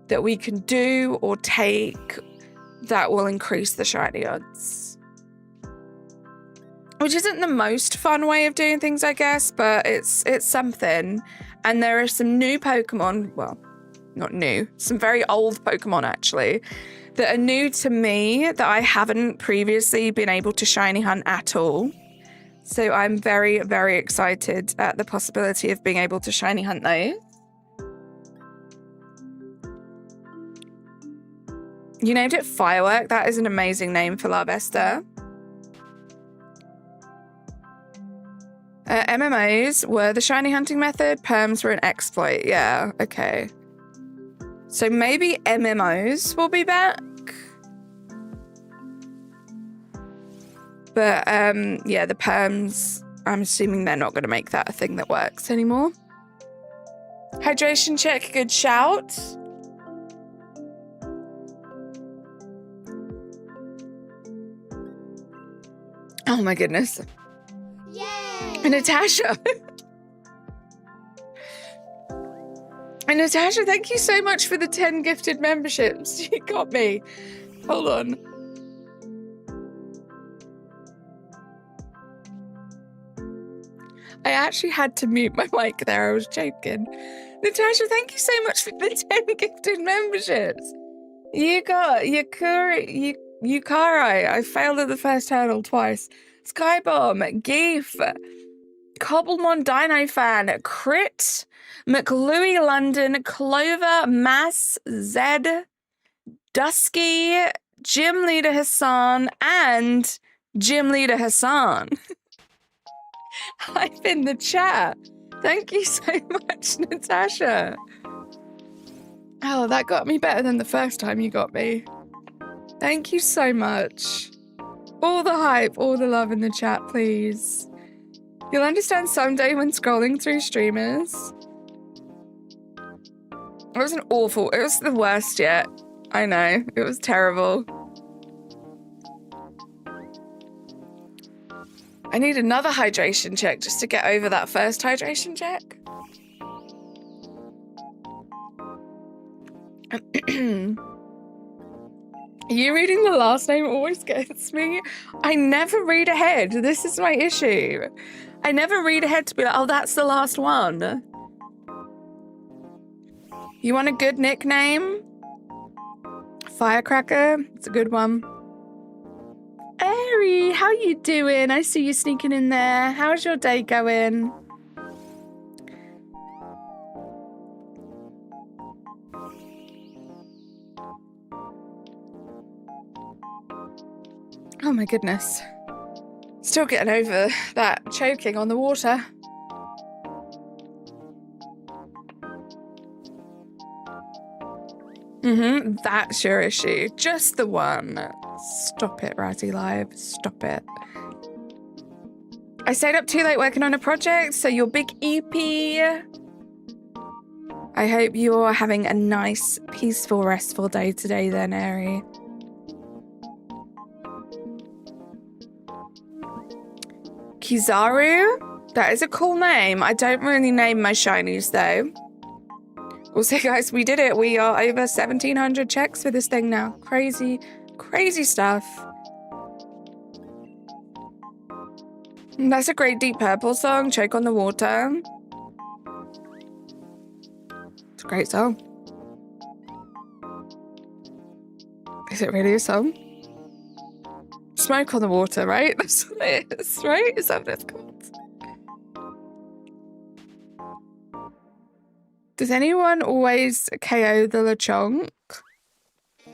that we can do or take that will increase the shiny odds. Which isn't the most fun way of doing things, I guess, but it's something. And there are some new Pokemon, well, not new, some very old Pokemon actually, that are new to me that I haven't previously been able to shiny hunt at all. So I'm very, very excited at the possibility of being able to shiny hunt those. You named it Firework. That is an amazing name for Larvesta. MMOs were the shiny hunting method. Perms were an exploit. Yeah, okay. So maybe MMOs will be back. But yeah, the perms, I'm assuming they're not going to make that a thing that works anymore. Hydration check, good shout. Oh my goodness. Yay! And Natasha. And Natasha, thank you so much for the 10 gifted memberships. You got me. Hold on. I actually had to mute my mic there. I was joking. Natasha, thank you so much for the 10 gifted memberships. You got Yukari. I failed at the first hurdle twice. Skybomb, Geef, Cobblemon Dino Fan, Crit, McLouie London, Clover, Mass, Zed, Dusky, Gym Leader Hassan, and Gym Leader Hassan. Hype in the chat. Thank you so much, Natasha. Oh, that got me better than the first time you got me. Thank you so much. All the hype, all the love in the chat, please. You'll understand someday when scrolling through streamers. It wasn't awful. It was the worst yet. I know. It was terrible. I need another hydration check just to get over that first hydration check. You reading the last name always gets me. I never read ahead. This is my issue. I never read ahead to be like, oh, that's the last one. You want a good nickname? Firecracker. It's a good one. Airy, how you doing? I see you sneaking in there. How's your day going? Oh my goodness. Still getting over that choking on the water. That's your issue. Just the one. Stop it, Razzie Live. Stop it. I stayed up too late working on a project, so your big EP. I hope you're having a nice, peaceful, restful day today then, Airy. Kizaru? That is a cool name. I don't really name my shinies though. Also, guys, we did it. We are over 1,700 checks for this thing now. Crazy, crazy stuff. And that's a great Deep Purple song, Choke on the Water. It's a great song. Is it really a song? Smoke on the Water, right? That's what it is, right? Is that what it's called? Does anyone always KO the Lechonk?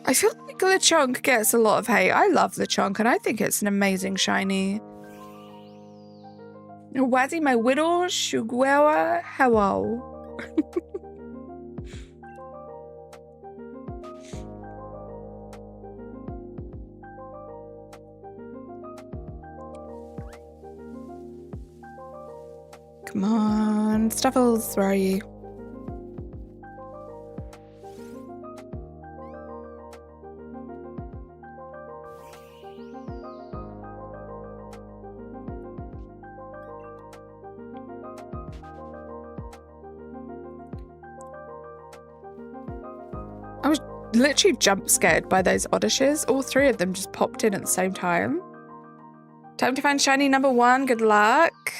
I feel like Lechonk gets a lot of hate. I love Lechonk and I think it's an amazing shiny. Wazzy my widow, Shuguera, hello. Come on, Stuffles, where are you? I was literally jump scared by those Oddishes. All three of them just popped in at the same time. Time to find shiny number 1. Good luck.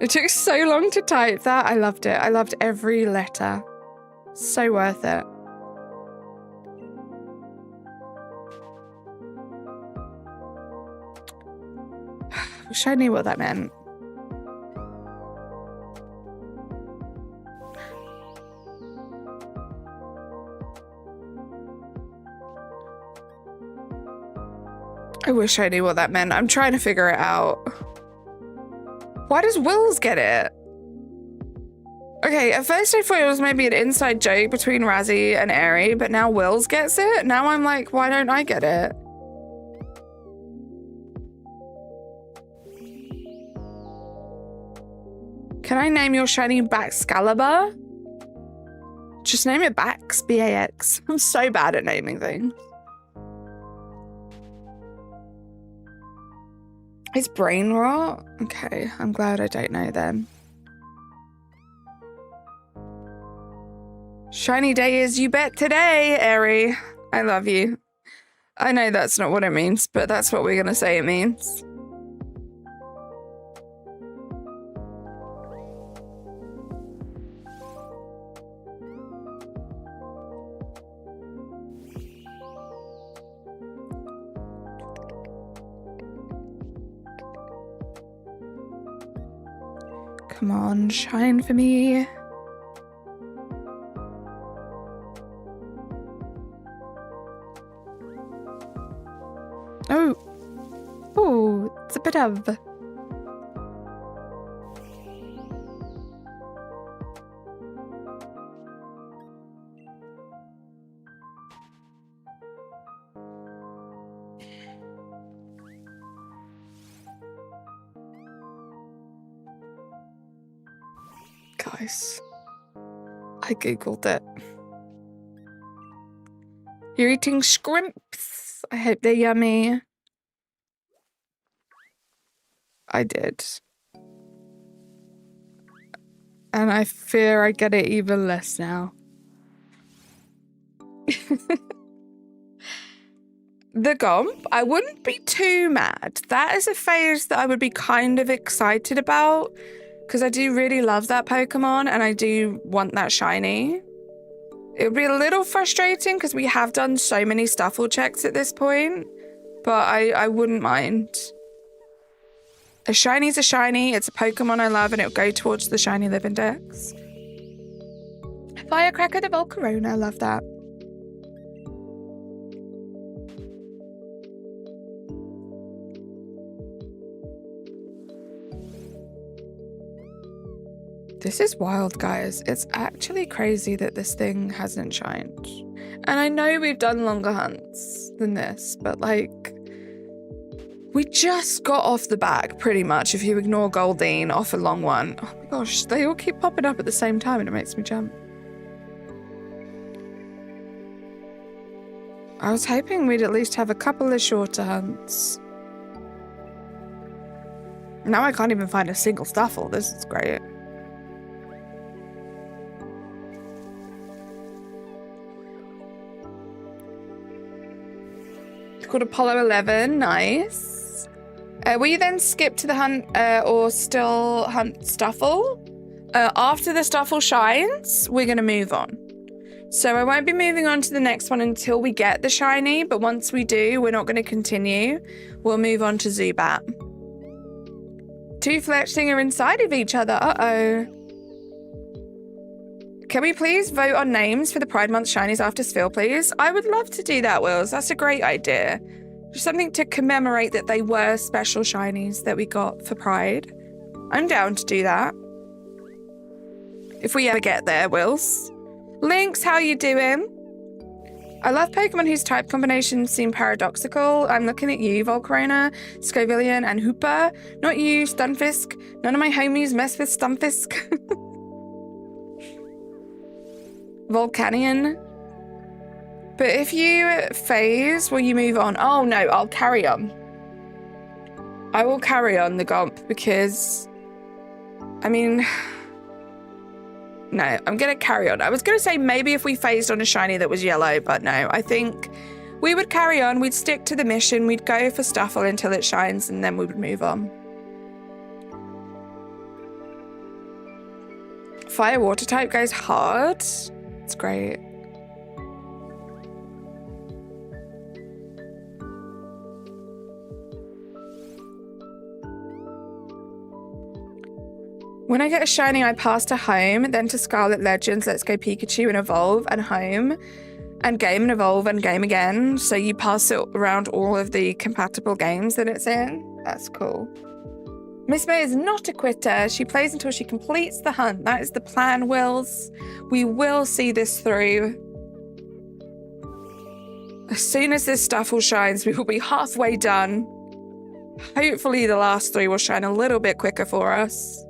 It took so long to type that. I loved it. I loved every letter. So worth it. I wish I knew what that meant. I wish I knew what that meant. I'm trying to figure it out. Why does Wills get it? Okay, at first I thought it was maybe an inside joke between Razzie and Aerie, but now Wills gets it? Now I'm like, why don't I get it? Can I name your shiny Baxcalibur? Just name it Bax, B-A-X. I'm so bad at naming things. It's brain rot? Okay, I'm glad I don't know then. Shiny day is you bet today, Aerie. I love you. I know that's not what it means, but that's what we're gonna say it means. Come on, shine for me. Oh. Oh, it's a bit of... Guys, I googled it. You're eating scrimps. I hope they're yummy. I did. And I fear I get it even less now. The Gomp, I wouldn't be too mad. That is a phase that I would be kind of excited about, because I do really love that Pokemon and I do want that shiny. It would be a little frustrating because we have done so many Stufful checks at this point, but I wouldn't mind. A shiny's a shiny, it's a Pokemon I love and it'll go towards the shiny live index. Firecracker the Volcarona, I love that. This is wild, guys. It's actually crazy that this thing hasn't shined. And I know we've done longer hunts than this, but like, we just got off the back pretty much, if you ignore Goldeen, off a long one. Oh my gosh, they all keep popping up at the same time and it makes me jump. I was hoping we'd at least have a couple of shorter hunts. Now I can't even find a single Stufful. This is great. Called Apollo 11, nice. Will you then skip to the hunt or still hunt Stufful? After the Stufful shines, we're going to move on. So I won't be moving on to the next one until we get the shiny, but once we do, we're not going to continue. We'll move on to Zubat. Two Fletchling are inside of each other, uh-oh. Can we please vote on names for the Pride Month shinies after Stufful, please? I would love to do that, Wills. That's a great idea. Just something to commemorate that they were special shinies that we got for Pride. I'm down to do that. If we ever get there, Wills. Lynx, how you doing? I love Pokemon whose type combinations seem paradoxical. I'm looking at you, Volcarona, Scovillian, and Hooper. Not you, Stunfisk. None of my homies mess with Stunfisk. Volcanion. But if you phase, will you move on? Oh no, I'll carry on. I will carry on the Gomp because, I mean, no, I'm going to carry on. I was going to say maybe if we phased on a shiny that was yellow, but no, I think we would carry on. We'd stick to the mission. We'd go for Stufful until it shines and then we would move on. Fire water type goes hard. It's great. When I get a shiny, I pass to home, then to Scarlet Legends, Let's Go Pikachu and Evolve, and home. and game and evolve and game again. So you pass it around all of the compatible games that it's in. That's cool. Miss May is not a quitter. She plays until she completes the hunt. That is the plan, Wills. We will see this through. As soon as this Stufful shines, we will be halfway done. Hopefully the last 3 will shine a little bit quicker for us.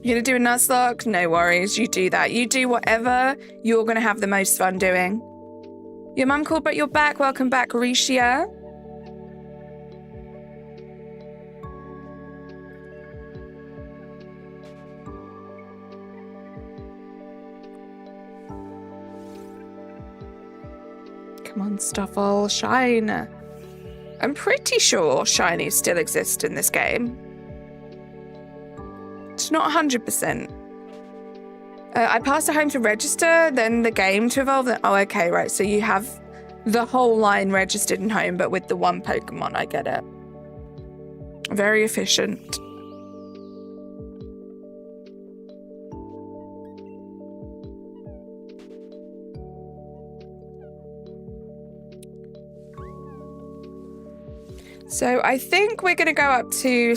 You're gonna do a Nuzlocke? No worries, you do that. You do whatever you're gonna have the most fun doing. Your mum called, but you're back. Welcome back, Risha. Come on, Stufful, shine. I'm pretty sure shinies still exist in this game. It's not 100%. I passed it home to register, then the game to evolve. Oh, okay, right. So you have the whole line registered in home, but with the one Pokemon. I get it. Very efficient. So I think we're going to go up to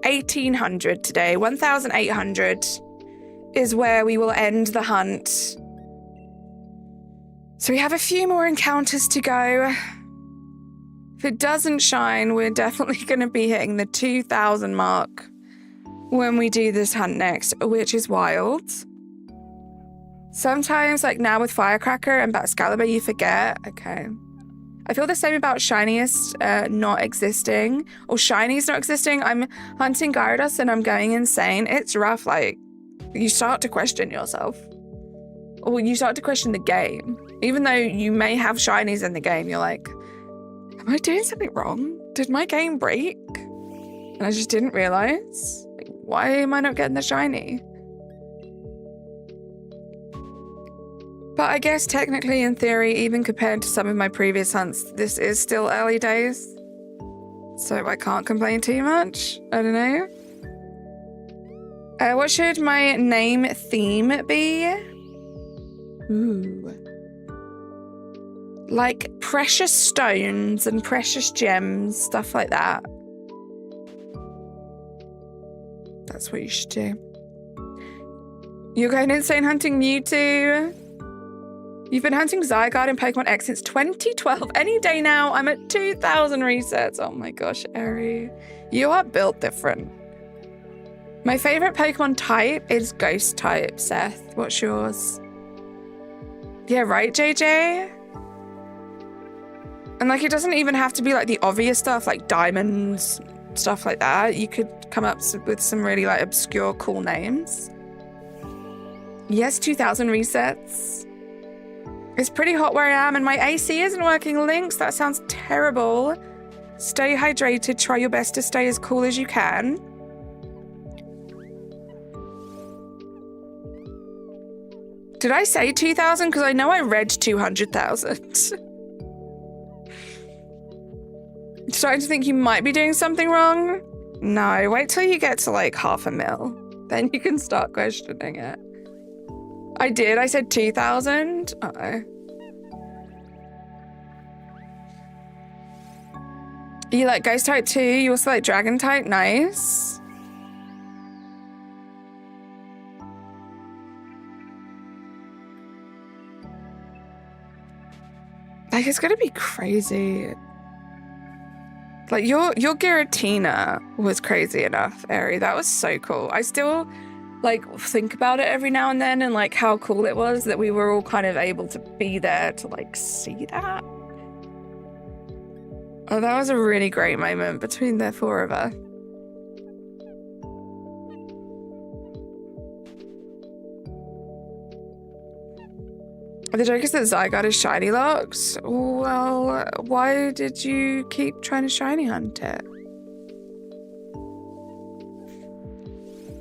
1,800 today. 1,800 is where we will end the hunt. So we have a few more encounters to go. If it doesn't shine, we're definitely going to be hitting the 2,000 mark when we do this hunt next, which is wild. Sometimes, like now with Firecracker and Batcalibur, you forget. Okay. I feel the same about Shiniest not existing, or Shinies not existing. I'm hunting Gyarados and I'm going insane. It's rough, like, you start to question yourself. Or you start to question the game. Even though you may have Shinies in the game, you're like, am I doing something wrong? Did my game break? And I just didn't realize. Like, why am I not getting the Shiny? But I guess technically, in theory, even compared to some of my previous hunts, this is still early days. So I can't complain too much. I don't know. What should my name theme be? Ooh. Like precious stones and precious gems, stuff like that. That's what you should do. You're going insane hunting Mewtwo? You've been hunting Zygarde in Pokemon X since 2012. Any day now, I'm at 2,000 resets. Oh my gosh, Eri. You are built different. My favorite Pokemon type is Ghost type, Seth. What's yours? Yeah, right, JJ? And like, it doesn't even have to be like the obvious stuff, like diamonds, stuff like that. You could come up with some really like obscure, cool names. Yes, 2,000 resets. It's pretty hot where I am and my AC isn't working. Lynx, that sounds terrible. Stay hydrated. Try your best to stay as cool as you can. Did I say 2,000? Because I know I read 200,000. Starting to think you might be doing something wrong? No, wait till you get to like 500,000. Then you can start questioning it. I did. I said 2,000. Uh-oh. You like Ghost type too? You also like Dragon type? Nice. Like, it's gonna be crazy. Like, your Giratina was crazy enough, Eri. That was so cool. I still like think about it every now and then and like how cool it was that we were all kind of able to be there to like see that. Oh, that was a really great moment between the 4 of us. The joke is that Zygarde is shiny locks. Well, why did you keep trying to shiny hunt it?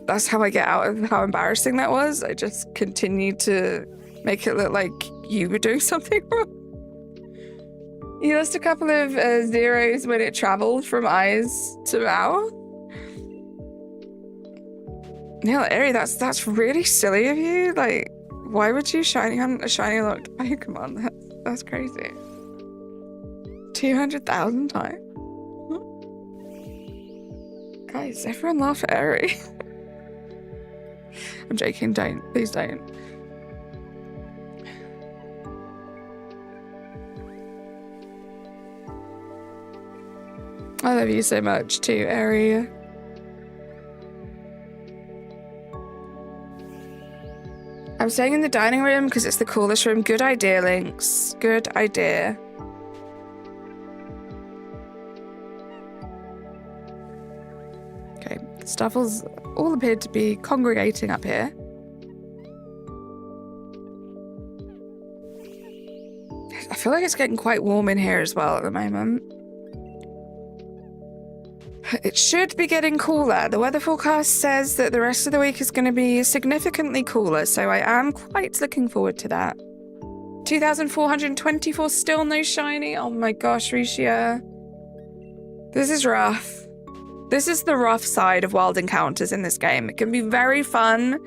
That's how I get out of how embarrassing that was. I just continued to make it look like you were doing something wrong. You lost a couple of zeros when it traveled from eyes to mouth. Yeah, Eri, that's really silly of you. Like, Why would you shiny hunt a shiny locked Pokemon? That's crazy. 200,000 times? Guys, everyone laugh at Eri. I'm joking, don't. Please don't. I love you so much too, Eri. I'm staying in the dining room because it's the coolest room. Good idea, Lynx. Good idea. Okay, Stuffles all appeared to be congregating up here. I feel like it's getting quite warm in here as well at the moment. It should be getting cooler. The weather forecast says that the rest of the week is going to be significantly cooler, so I am quite looking forward to that. 2,424, still no shiny. Oh my gosh, Risha. This is rough. This is the rough side of wild encounters in this game. It can be very fun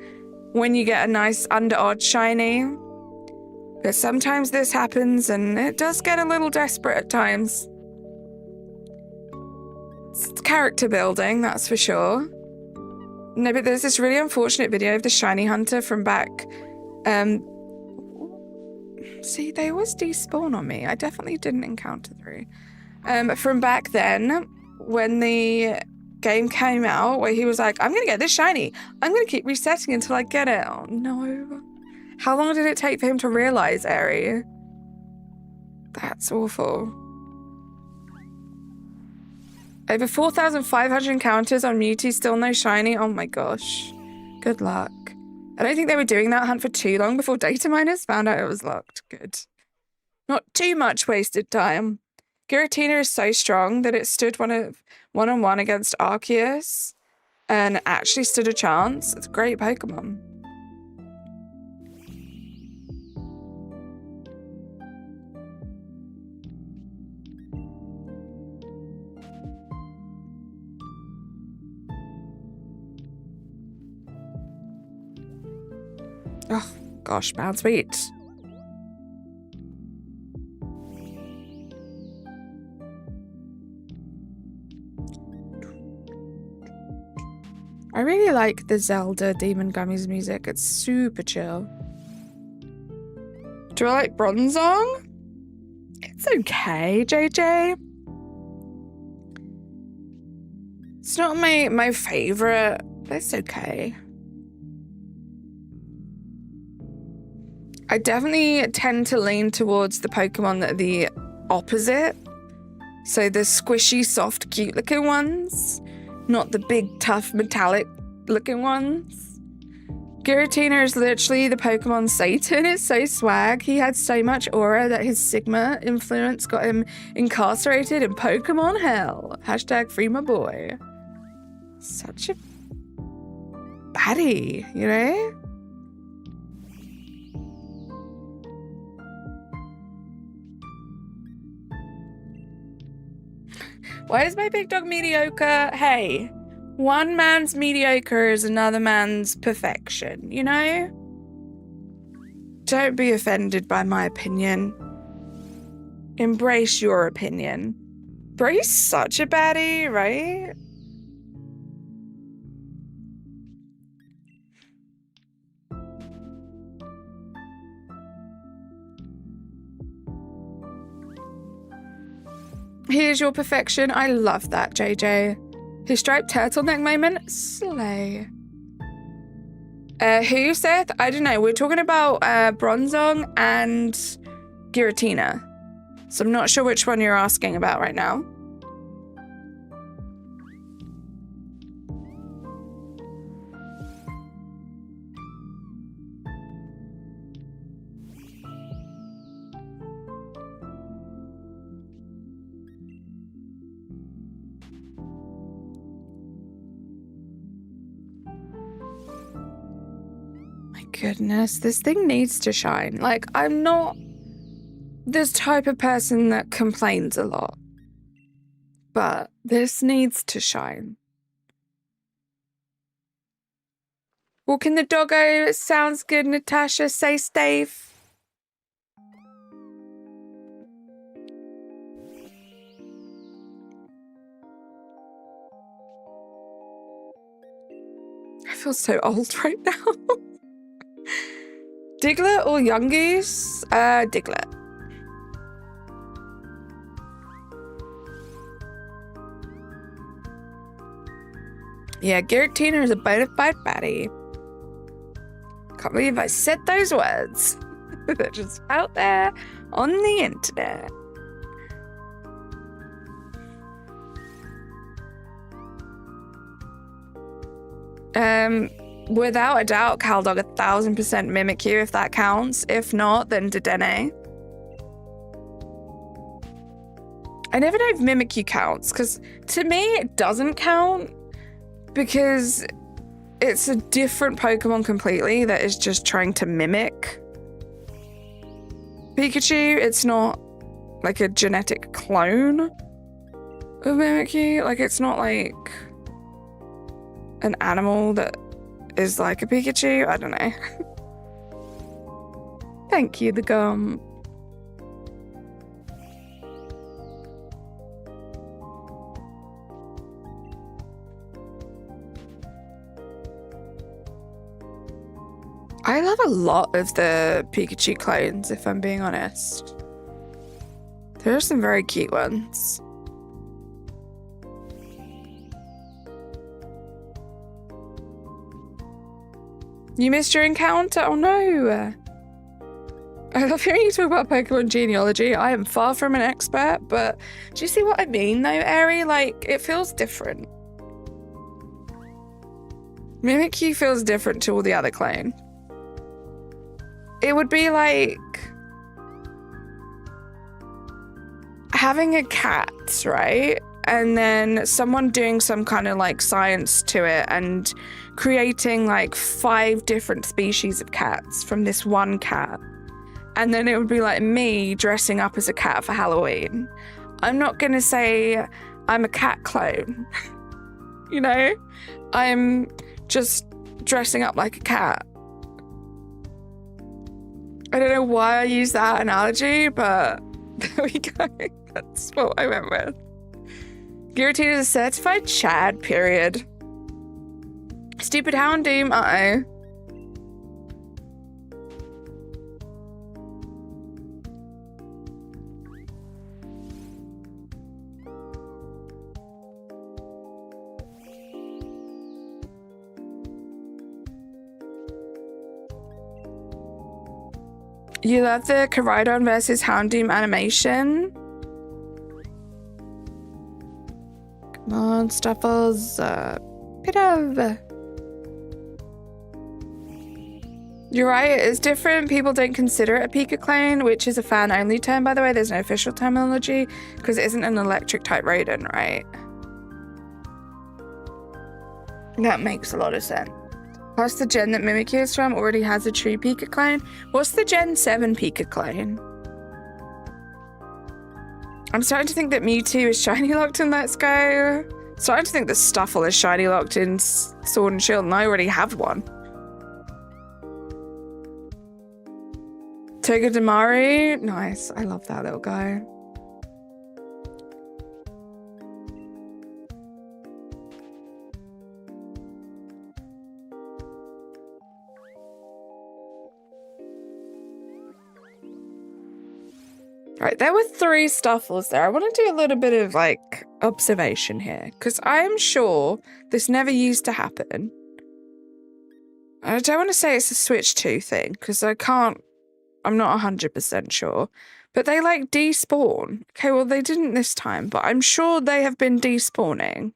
when you get a nice under-odd shiny, but sometimes this happens and it does get a little desperate at times. It's character building, that's for sure. No, but there's this really unfortunate video of the shiny hunter from back. See, they always despawn on me. I definitely didn't encounter 3. From back then, when the game came out, where he was like, I'm gonna get this shiny. I'm gonna keep resetting until I get it. Oh no. How long did it take for him to realize, Eri? That's awful. Over 4,500 encounters on Mewtwo, still no shiny. Oh my gosh. Good luck. I don't think they were doing that hunt for too long before data miners found out it was locked. Good. Not too much wasted time. Giratina is so strong that it stood one-on-one against Arceus and actually stood a chance. It's a great Pokemon. Oh, gosh, bad sweet. I really like the Zelda Demon Gummies music. It's super chill. Do I like Bronzong? It's okay, JJ. It's not my favorite, but it's okay. I definitely tend to lean towards the Pokemon that are the opposite. So the squishy, soft, cute looking ones, not the big, tough, metallic looking ones. Giratina is literally the Pokemon Satan. It's so swag. He had so much aura that his Sigma influence got him incarcerated in Pokemon hell. Hashtag free my boy. Such a baddie, you know? Why is my big dog mediocre? Hey, one man's mediocre is another man's perfection, you know? Don't be offended by my opinion. Embrace your opinion. Bro, he's such a baddie, right? Here's your perfection. I love that, JJ. His striped turtleneck moment? Slay. Who, Seth? I don't know. We're talking about Bronzong and Giratina. So I'm not sure which one you're asking about right now. Goodness, this thing needs to shine. Like, I'm not this type of person that complains a lot, but this needs to shine. Walking the doggo. Sounds good, Natasha. Stay safe. I feel so old right now. Diglett or Youngoose? Diglett. Yeah, Giratina is a bona fide fatty. Can't believe I said those words. They're just out there on the internet. Without a doubt, Caldog 1000% Mimikyu if that counts. If not, then Dedenne. I never know if Mimikyu counts, because to me it doesn't count, because it's a different Pokemon completely that is just trying to mimic Pikachu. It's not like a genetic clone of Mimikyu. Like, it's not like an animal that is like a Pikachu. I don't know. Thank you, the gum. I love a lot of the Pikachu clones, if I'm being honest. There are some very cute ones. You missed your encounter? Oh no! I love hearing you talk about Pokemon genealogy. I am far from an expert, but do you see what I mean though, Aerie? Like, it feels different. Mimikyu feels different to all the other clones. It would be like having a cat, right? And then someone doing some kind of like science to it and creating like 5 different species of cats from this one cat. And then it would be like me dressing up as a cat for Halloween. I'm not going to say I'm a cat clone. You know? I'm just dressing up like a cat. I don't know why I use that analogy, but there we go. That's what I went with. Giratina is a certified Chad, period. Stupid Houndoom, uh-oh. You love the Koraidon versus Houndoom animation? Come on, Stuffles. Bit of... You're right, it is different. People don't consider it a Pika clone, which is a fan-only term, by the way. There's no official terminology, because it isn't an electric-type rodent, right? That makes a lot of sense. Plus, the gen that Mimikyu is from already has a true Pika clone. What's the Gen 7 Pika clone? I'm starting to think that Mewtwo is shiny locked in Let's Go. Starting to think that Stufful is shiny locked in Sword and Shield, and I already have one. Togedemaru, nice. I love that little guy. Right, there were 3 Stuffles there. I want to do a little bit of, like, observation here, because I am sure this never used to happen. I don't want to say it's a Switch 2 thing, because I'm not 100% sure. But they, like, despawn. Okay, well, they didn't this time, but I'm sure they have been despawning.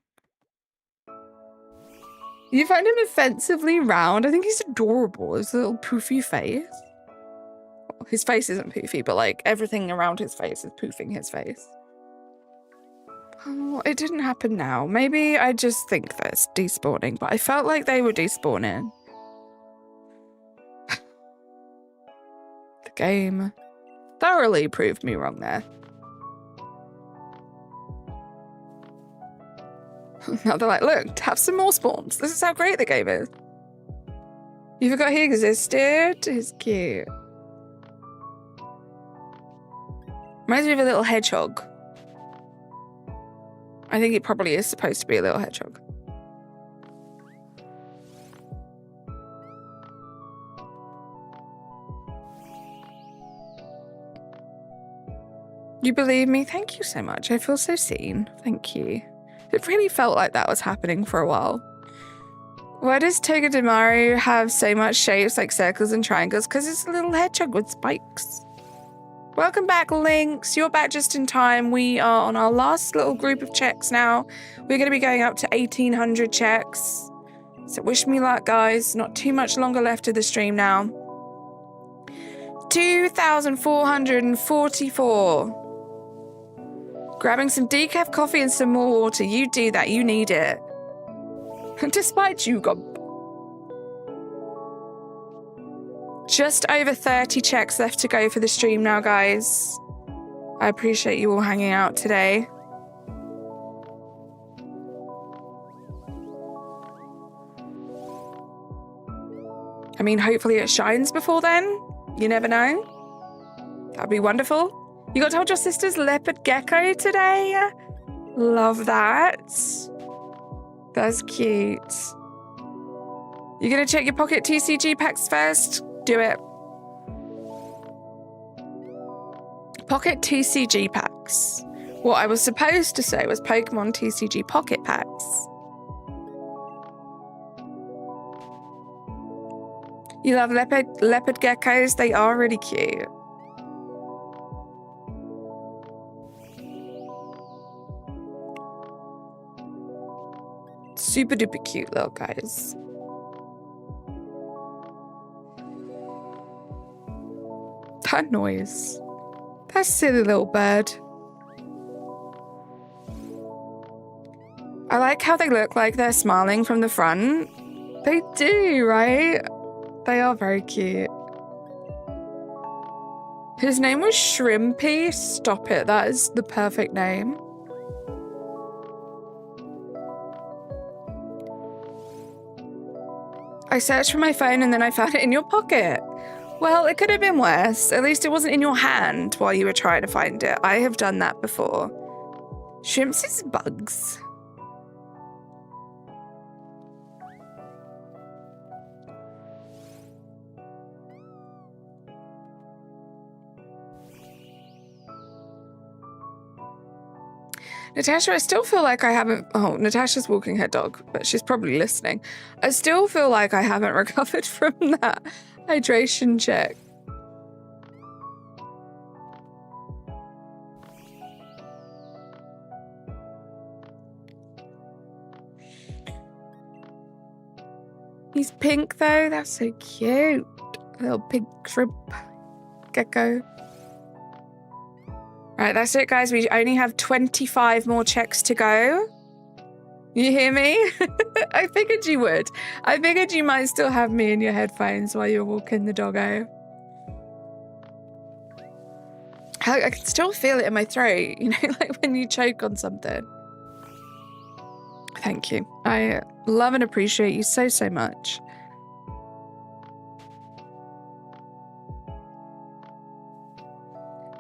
You find him offensively round? I think he's adorable. His little poofy face. His face isn't poofy, but like everything around his face is poofing his face. Oh, it didn't happen now. Maybe I just think that it's despawning, but I felt like they were despawning. The game thoroughly proved me wrong there. Now they're like, look, have some more spawns. This is how great the game is. You forgot he existed? He's cute. Reminds me of a little hedgehog. I think it probably is supposed to be a little hedgehog. You believe me? Thank you so much. I feel so seen. Thank you. It really felt like that was happening for a while. Why does Togedemaru have so much shapes like circles and triangles? Because it's a little hedgehog with spikes. Welcome back, Lynx. You're back just in time. We are on our last little group of checks now. We're going to be going up to 1,800 checks. So wish me luck, guys. Not too much longer left of the stream now. 2,444. Grabbing some decaf coffee and some more water. You do that. You need it. Despite you, Gob. Just over 30 checks left to go for the stream now, guys. I appreciate you all hanging out today. I mean, hopefully it shines before then. You never know. That'd be wonderful. You got told your sister's leopard gecko today? Love that. That's cute. You gonna check your pocket TCG packs first? Do it. Pocket TCG packs. What I was supposed to say was Pokemon TCG pocket packs. You love leopard geckos? They are really cute. Super duper cute little guys. That noise. That silly little bird. I like how they look like they're smiling from the front. They do, right? They are very cute. His name was Shrimpy. Stop it. That is the perfect name. I searched for my phone and then I found it in your pocket. Well, it could have been worse. At least it wasn't in your hand while you were trying to find it. I have done that before. Shrimps is bugs. Natasha, I still feel like I haven't... Oh, Natasha's walking her dog, but she's probably listening. I still feel like I haven't recovered from that hydration check. He's pink, though. That's so cute. A little pink shrimp gecko. Right, that's it, guys. We only have 25 more checks to go. You hear me? I figured you would. I figured you might still have me in your headphones while you're walking the doggo. I can still feel it in my throat, you know, like when you choke on something. Thank you. I love and appreciate you so, so much.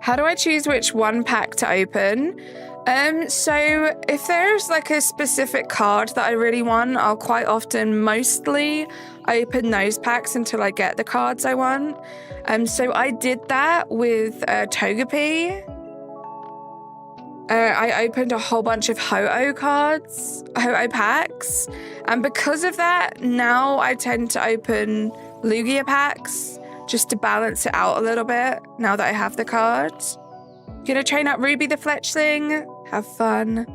How do I choose which one pack to open? So if there's like a specific card that I really want, I'll quite often mostly open those packs until I get the cards I want. So I did that with Togepi. I opened a whole bunch of Ho-Oh cards, Ho-Oh packs. And because of that, now I tend to open Lugia packs just to balance it out a little bit now that I have the cards. Gonna train up Ruby the Fletchling, have fun.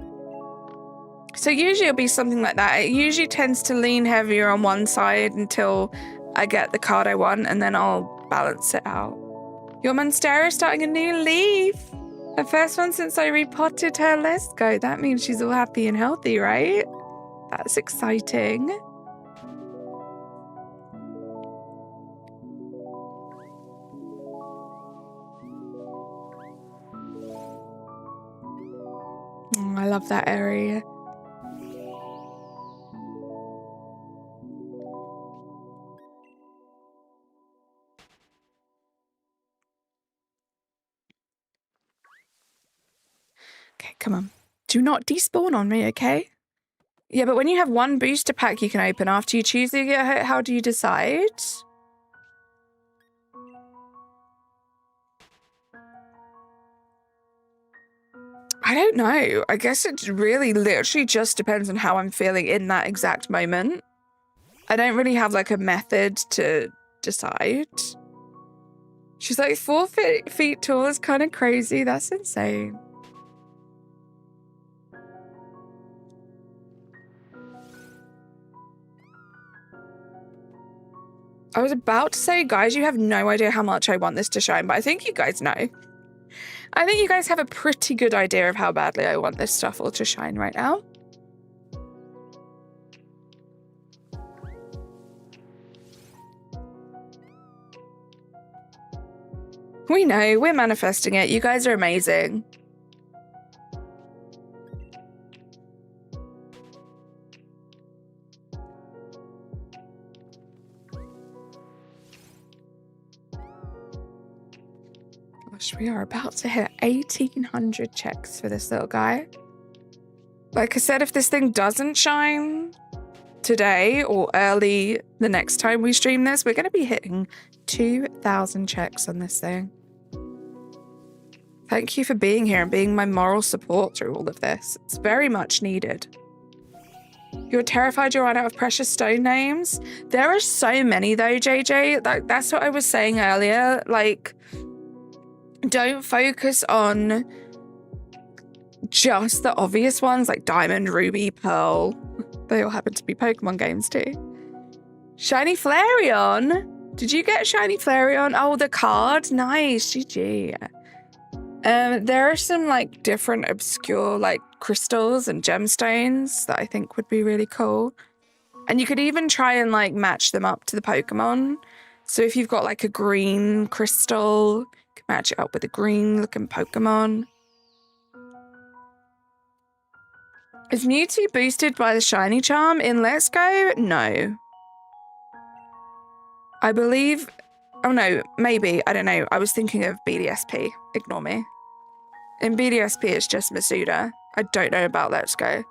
So usually it'll be something like that. It usually tends to lean heavier on one side until I get the card I want, and then I'll balance it out. Your Monstera starting a new leaf. The first one since I repotted her. Let's go. That means she's all happy and healthy, right? That's exciting. I love that area. Okay, come on. Do not despawn on me, okay? Yeah, but when you have one booster pack you can open after you choose it, how do you decide? I don't know. I guess it really literally just depends on how I'm feeling in that exact moment. I don't really have like a method to decide. She's like 4 feet tall is kind of crazy. That's insane. I was about to say, guys, you have no idea how much I want this to shine, but I think you guys know. I think you guys have a pretty good idea of how badly I want this Stufful to shine right now. We know, we're manifesting it. You guys are amazing. Gosh, we are about to hit 1,800 checks for this little guy. Like I said, if this thing doesn't shine today or early the next time we stream this, we're going to be hitting 2,000 checks on this thing. Thank you for being here and being my moral support through all of this. It's very much needed. You're terrified you'll run out of precious stone names? There are so many though, JJ. Like, that's what I was saying earlier. Like, don't focus on just the obvious ones like Diamond, Ruby, Pearl. They all happen to be Pokemon games too. Shiny Flareon. Did you get Shiny Flareon? Oh, the card. Nice. GG. There are some like different obscure like crystals and gemstones that I think would be really cool. And you could even try and like match them up to the Pokemon. So if you've got like a green crystal, you can match it up with a green looking Pokemon. Is Mewtwo boosted by the shiny charm in Let's Go? No. I believe... Oh no, maybe. I don't know. I was thinking of BDSP. Ignore me. In BDSP, it's just Masuda. I don't know about Let's Go.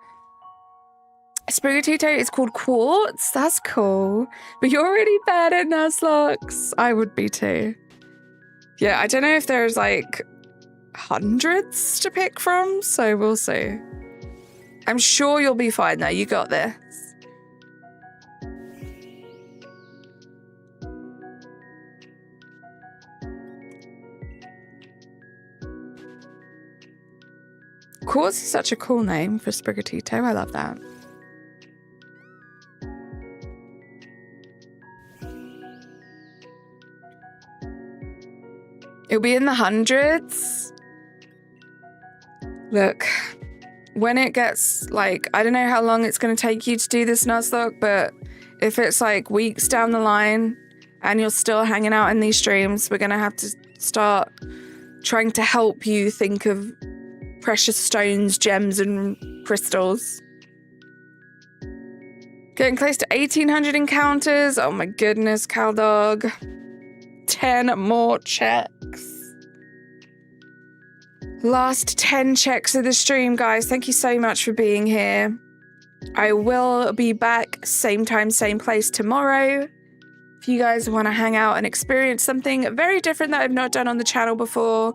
Sprigatito is called Quartz? That's cool. But you're really bad at Nuzlocke. I would be too. Yeah, I don't know if there's like hundreds to pick from, so we'll see. I'm sure you'll be fine though. You got this. Quartz is such a cool name for Sprigatito. I love that. It'll be in the hundreds. Look, when it gets like, I don't know how long it's going to take you to do this Nuzlocke, but if it's like weeks down the line and you're still hanging out in these streams, we're going to have to start trying to help you think of precious stones, gems, and crystals. Getting close to 1,800 encounters. Oh my goodness, Caldog. 10 more checks. Last 10 checks of the stream, guys. Thank you so much for being here. I will be back same time, same place tomorrow. If you guys want to hang out and experience something very different that I've not done on the channel before,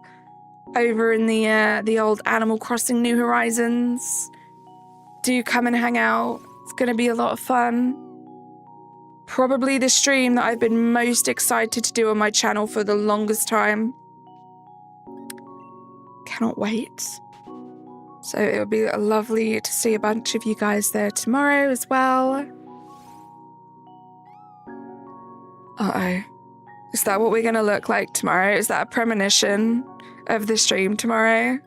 over in the old Animal Crossing New Horizons, do come and hang out. It's going to be a lot of fun. Probably the stream that I've been most excited to do on my channel for the longest time. Cannot wait. So it'll be lovely to see a bunch of you guys there tomorrow as well. Uh-oh. Is that what we're going to look like tomorrow? Is that a premonition of the stream tomorrow?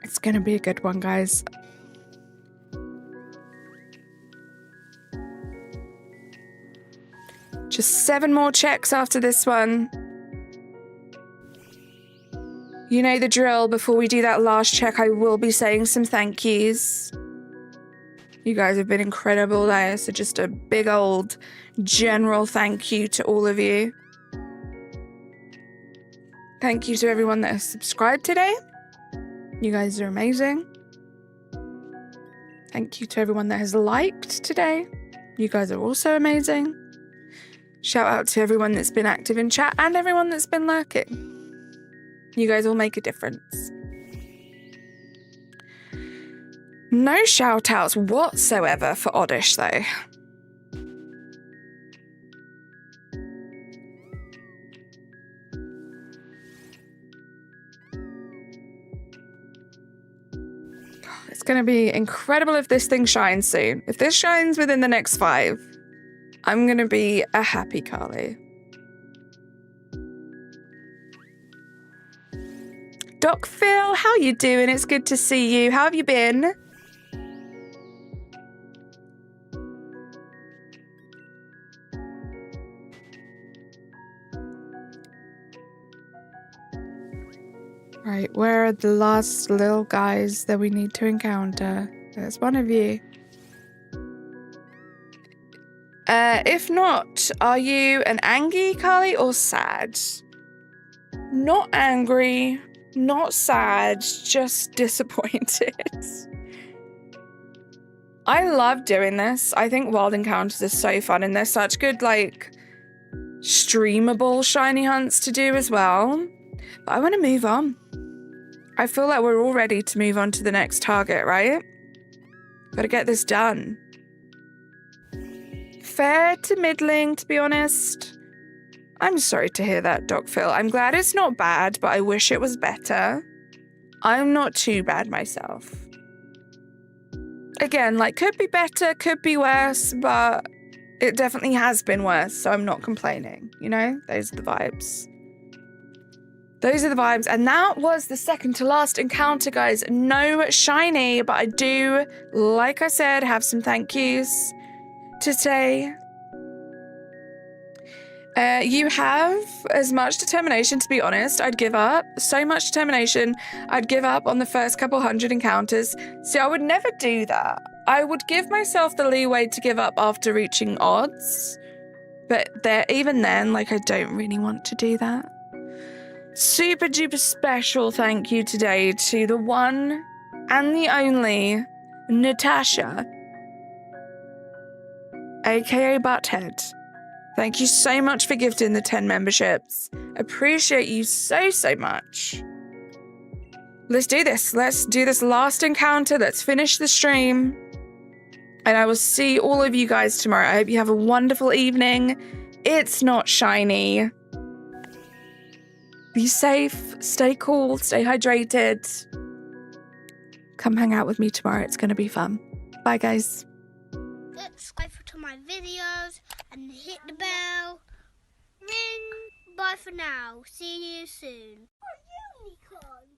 It's going to be a good one, guys. Just 7 more checks after this one. You know the drill. Before we do that last check, I will be saying some thank yous. You guys have been incredible there, so just a big old general thank you to all of you. Thank you to everyone that has subscribed today. You guys are amazing. Thank you to everyone that has liked today. You guys are also amazing. Shout out to everyone that's been active in chat and everyone that's been lurking. You guys all make a difference. No shout outs whatsoever for Oddish though. It's going to be incredible if this thing shines soon. If this shines within the next 5, I'm going to be a happy Carly. Doc Phil, how you doing? It's good to see you. How have you been? Right, where are the last little guys that we need to encounter? There's one of you. If not, are you an angry Carly or sad? Not angry, not sad, just disappointed. I love doing this. I think Wild Encounters is so fun and they're such good, like, streamable shiny hunts to do as well. But I want to move on. I feel like we're all ready to move on to the next target, right? Gotta get this done. Fair to middling, to be honest. I'm sorry to hear that, Doc Phil. I'm glad it's not bad, but I wish it was better. I'm not too bad myself. Again, like, could be better, could be worse, but it definitely has been worse, so I'm not complaining, you know? Those are the vibes. Those are the vibes. And that was the second to last encounter, guys. No shiny, but I do, like I said, have some thank yous to say. You have as much determination, to be honest. I'd give up. So much determination. I'd give up on the first couple 100 encounters. See, I would never do that. I would give myself the leeway to give up after reaching odds. But even then, like, I don't really want to do that. Super duper special thank you today to the one and the only Natasha, aka Butthead. Thank you so much for gifting the 10 memberships. Appreciate you so, so much. Let's do this. Let's do this last encounter. Let's finish the stream. And I will see all of you guys tomorrow. I hope you have a wonderful evening. It's not shiny. Be safe, stay cool, stay hydrated. Come hang out with me tomorrow. It's going to be fun. Bye, guys. Subscribe to my videos and hit the bell. Ring. Bye for now. See you soon. Oh, unicorn.